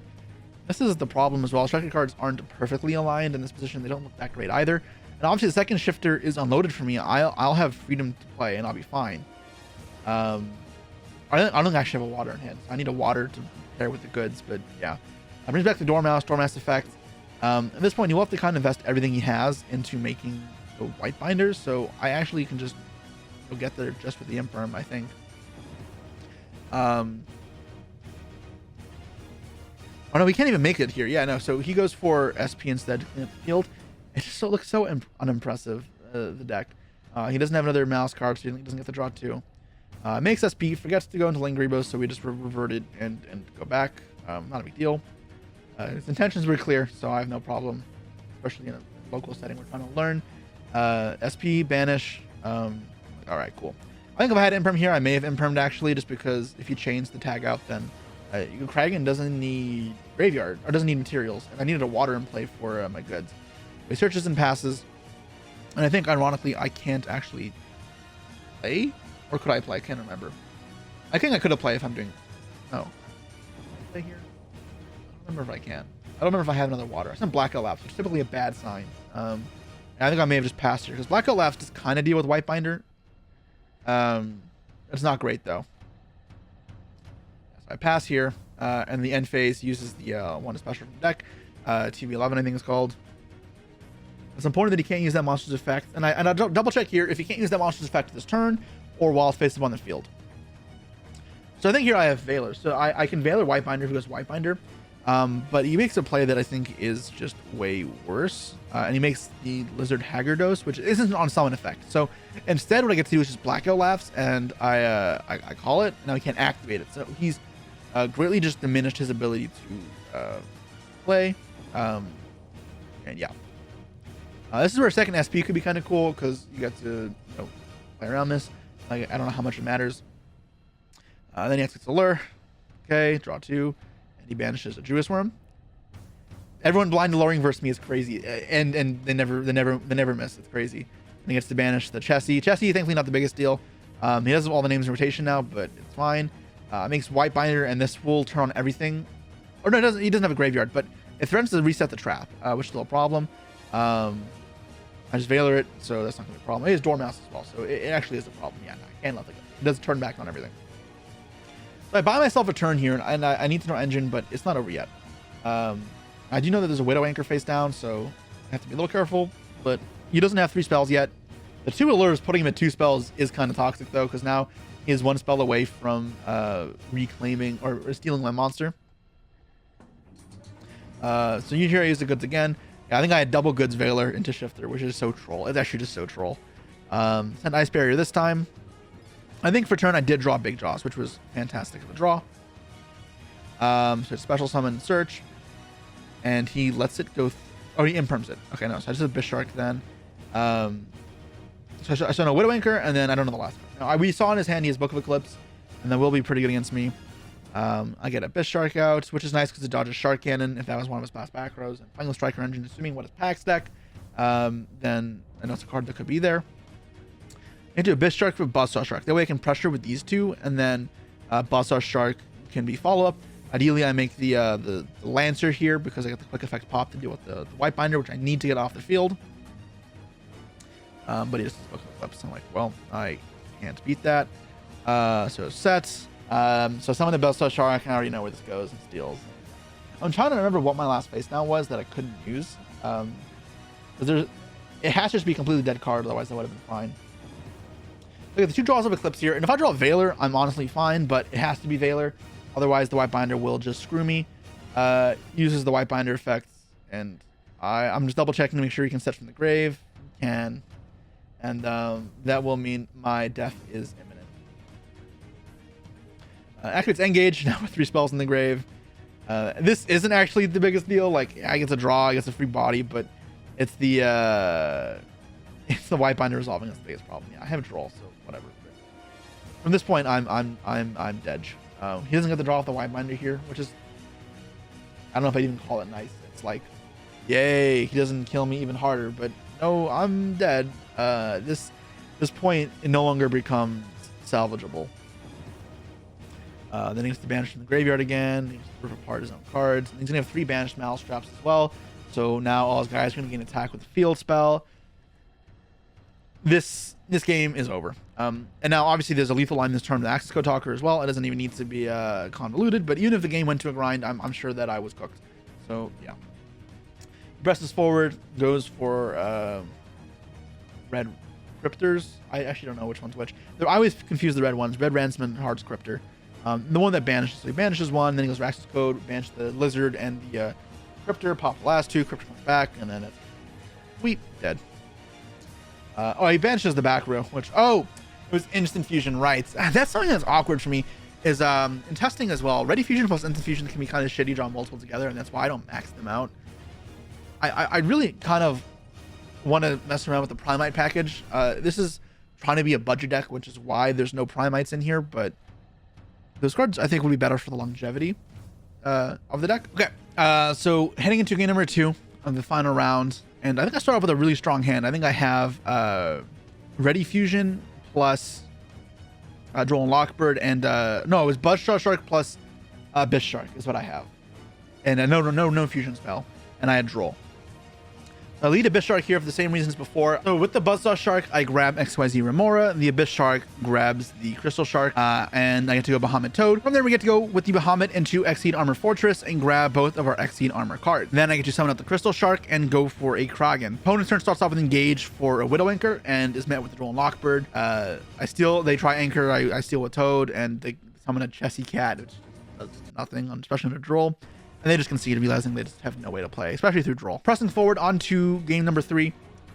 this is the problem as well. Striker cards aren't perfectly aligned in this position. They don't look that great either. And obviously the second shifter is unloaded for me. I'll have freedom to play and I'll be fine. I don't actually have a water in hand. So I need a water to pair with the goods, but yeah. I brings back the Dormouse effect. At this point, he'll have to kind of invest everything he has into making the white binders. So I actually can just go get there just with the Imperm, I think. Oh no, we can't even make it here. Yeah, no. So he goes for SP instead to clean up the field. It just looks so unimpressive, the deck. He doesn't have another mouse card, so he doesn't get the draw 2. Makes SP, forgets to go into Lingrebo, so we just revert it and go back. Not a big deal. His intentions were clear, so I have no problem, especially in a local setting we're trying to learn. SP, banish. All right, cool. I think if I had Imperm here, I may have Impermed actually, just because if you change the tag out, then Kragan doesn't need graveyard, or doesn't need materials, and I needed a water in play for my goods. He searches and passes, and I think ironically I can't actually play, or could I play? I can't remember. I think I could have played if I'm doing. No, play here. I don't remember if I can. I don't remember if I have another water. I sent Blackout Lapse, which is typically a bad sign. And I think I may have just passed here because Blackout Lapse does kind of deal with White Binder. It's not great though. So I pass here, and the end phase uses the one special from the deck, TV11 I think it's called. It's important that he can't use that monster's effect, and I double check here if he can't use that monster's effect this turn or while it's face up on the field. So I think here I have Veiler, so I can Veiler White Binder if he goes White Binder, but he makes a play that I think is just way worse, and he makes the Lizard Haggardos, which isn't on summon effect. So instead what I get to do is just Blackout Laughs, and I call it, and now he can't activate it. So he's greatly just diminished his ability to play, and yeah. This is where second SP could be kind of cool because you get to play around this. I don't know how much it matters. Then he exits the lure. Okay, draw 2, and he banishes a Druid Worm. Everyone blind to luring versus me is crazy, and they never miss. It's crazy. And he gets to banish the Chessie. Chessie, thankfully, not the biggest deal. He does have all the names in rotation now, but it's fine. Makes White Binder, and this will turn on everything. Or no, it doesn't. He doesn't have a graveyard, but it threatens to reset the trap, which is still a problem. I just Veiler it, so that's not going to be a problem. It is Dormouse as well, so it actually is a problem. Yeah, no, I can't let that go. It does turn back on everything. So I buy myself a turn here, and I need to know Engine, but it's not over yet. I do know that there's a Widow Anchor face down, so I have to be a little careful, but he doesn't have 3 spells yet. The 2 allures putting him at 2 spells is kind of toxic, though, because now he is 1 spell away from reclaiming or stealing my monster. So you here I use the goods again. Yeah, I think I had double goods Veiler into Shifter, which is so troll. It's actually just so troll. Sent Ice Barrier this time. I think for turn I did draw Big Jaws, which was fantastic of a draw. So special summon Search, and he lets it go. Oh, he imperms it. Okay, no, so I just did Bishark then. So I know Widow Anchor, and then I don't know the last one. Now, we saw in his hand he has Book of Eclipse, and that will be pretty good against me. I get a Bishark out, which is nice because it dodges Shark Cannon if that was one of his past back rows. And Final Striker Engine, assuming what is Pack's deck, then I know it's a card that could be there. I do a Bishark for Buzzsaw Shark. That way I can pressure with these 2, and then Buzzsaw Shark can be follow-up. Ideally, I make the Lancer here because I got the quick effect pop to deal with the White Binder, which I need to get off the field. But he just Book of Eclipse. I'm like, well, I can't beat that. So sets. So some of the Buzzsaw Shark, I already know where this goes and steals. I'm trying to remember what my last face down was that I couldn't use. Because it has to just be a completely dead card, otherwise that would have been fine. Look at the 2 draws of Eclipse here, and if I draw Veiler, I'm honestly fine, but it has to be Veiler. Otherwise, the White Binder will just screw me. Uses the White Binder effect, and I'm just double checking to make sure he can set from the grave. He can. And that will mean my death is imminent. Activates Engage, now with 3 spells in the grave. This isn't actually the biggest deal. Like, I get a draw, I get a free body, but it's the White Binder resolving that's the biggest problem. Yeah, I have a draw, so whatever. But from this point, I'm dead. He doesn't get the draw off the White Binder here, which is, I don't know if I'd even call it nice. It's like, yay, he doesn't kill me even harder, but no, I'm dead. This point, it no longer becomes salvageable. Then he gets to banish from the graveyard again. He gets to rip apart his own cards. And he's gonna have 3 banished Malice Traps as well. So now all his guys are gonna gain attack with the field spell. This game is over. And now obviously there's a lethal line this turn with Access Code Talker as well. It doesn't even need to be convoluted, but even if the game went to a grind, I'm sure that I was cooked. So yeah. Presses forward, goes for red Cryptors. I actually don't know which one's which. I always confuse the red ones. Red Ransom and Hard's Cryptor. The one that banishes. So he banishes one, then he goes for Access Code, banish the Lizard and the Cryptor, pop the last 2, Cryptor comes back, and then it's sweet, dead. Oh, he banishes the back row, which, oh, it was instant fusion, right. That's something that's awkward for me, is in testing as well, ready fusion plus instant fusion can be kind of shitty draw multiple together, and that's why I don't max them out. I really kind of want to mess around with the Primite package. This is trying to be a budget deck, which is why there's no Primites in here, but those cards I think would be better for the longevity of the deck. Okay, so heading into game number 2 of the final round, and I think I start off with a really strong hand. I think I have Ready Fusion plus Droll and Lockbird, and no, it was Buzzsaw Shark plus Abyss Shark is what I have, and no fusion spell, and I had Droll. I lead Abyss Shark here for the same reasons before. So with the Buzzsaw Shark, I grab XYZ Remora. The Abyss Shark grabs the Crystal Shark, and I get to go Bahamut Toad. From there, we get to go with the Bahamut into Exceed Armor Fortress and grab both of our Exceed Armor cards. Then I get to summon out the Crystal Shark and go for a Kragan. Opponent's turn starts off with Engage for a Widow Anchor and is met with the Droll and Lockbird. They try Anchor, I steal with Toad, and they summon a Jessie Cat, which does nothing, especially on a Droll. And they just concede, realizing they just have no way to play, especially through Droll. Pressing forward onto game number 3,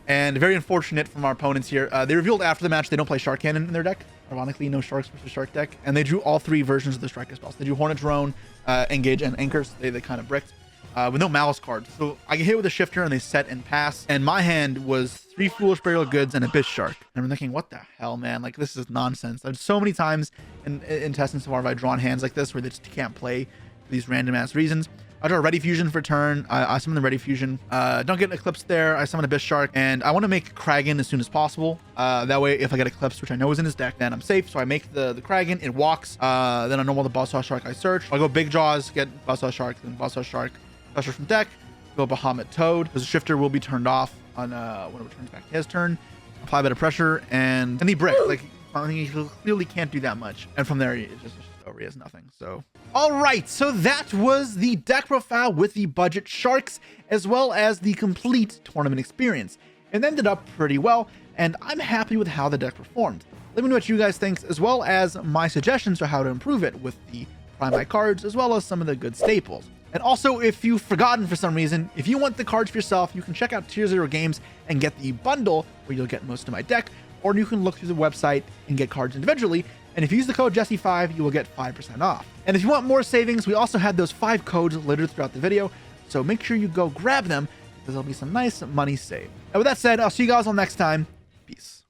and very unfortunate from our opponents here. They revealed after the match they don't play Shark Cannon in their deck. Ironically, no Sharks versus Shark deck. And they drew all 3 versions of the Striker spells. They drew Hornet Drone, Engage, and Anchors. They kind of bricked with no Malice cards. So I get hit with a Shifter, and they set and pass. And my hand was 3 Foolish Burial Goods and Abyss Shark. And I'm thinking, what the hell, man? Like, this is nonsense. There's so many times in testing so far have I drawn hands like this where they just can't play for these random ass reasons. I draw a Ready Fusion for turn. I summon the Ready Fusion. Don't get Eclipsed there. I summon Abyss Shark, and I want to make Kragan as soon as possible. That way, if I get Eclipsed, which I know is in his deck, then I'm safe. So I make the Kragan. It walks. Then I normal the Buzzsaw Shark I search. I go Big Jaws, get Buzzsaw Shark, then Buzzsaw Shark, pressure from deck. Go Bahamut Toad. Because the Shifter will be turned off on when it returns back to his turn. Apply a bit of pressure, and he bricked. Like, I think he clearly can't do that much. And from there, it's just over. He has nothing. So all right, so that was the deck profile with the budget Sharks, as well as the complete tournament experience. It ended up pretty well, and I'm happy with how the deck performed. Let me know what you guys think, as well as my suggestions for how to improve it with the Primite cards, as well as some of the good staples. And also, if you've forgotten for some reason, if you want the cards for yourself, you can check out TierZero Games and get the bundle where you'll get most of my deck, or you can look through the website and get cards individually. And if you use the code Jesse5, you will get 5% off. And if you want more savings, we also had those 5 codes littered throughout the video. So make sure you go grab them, because there'll be some nice money saved. And with that said, I'll see you guys all next time. Peace.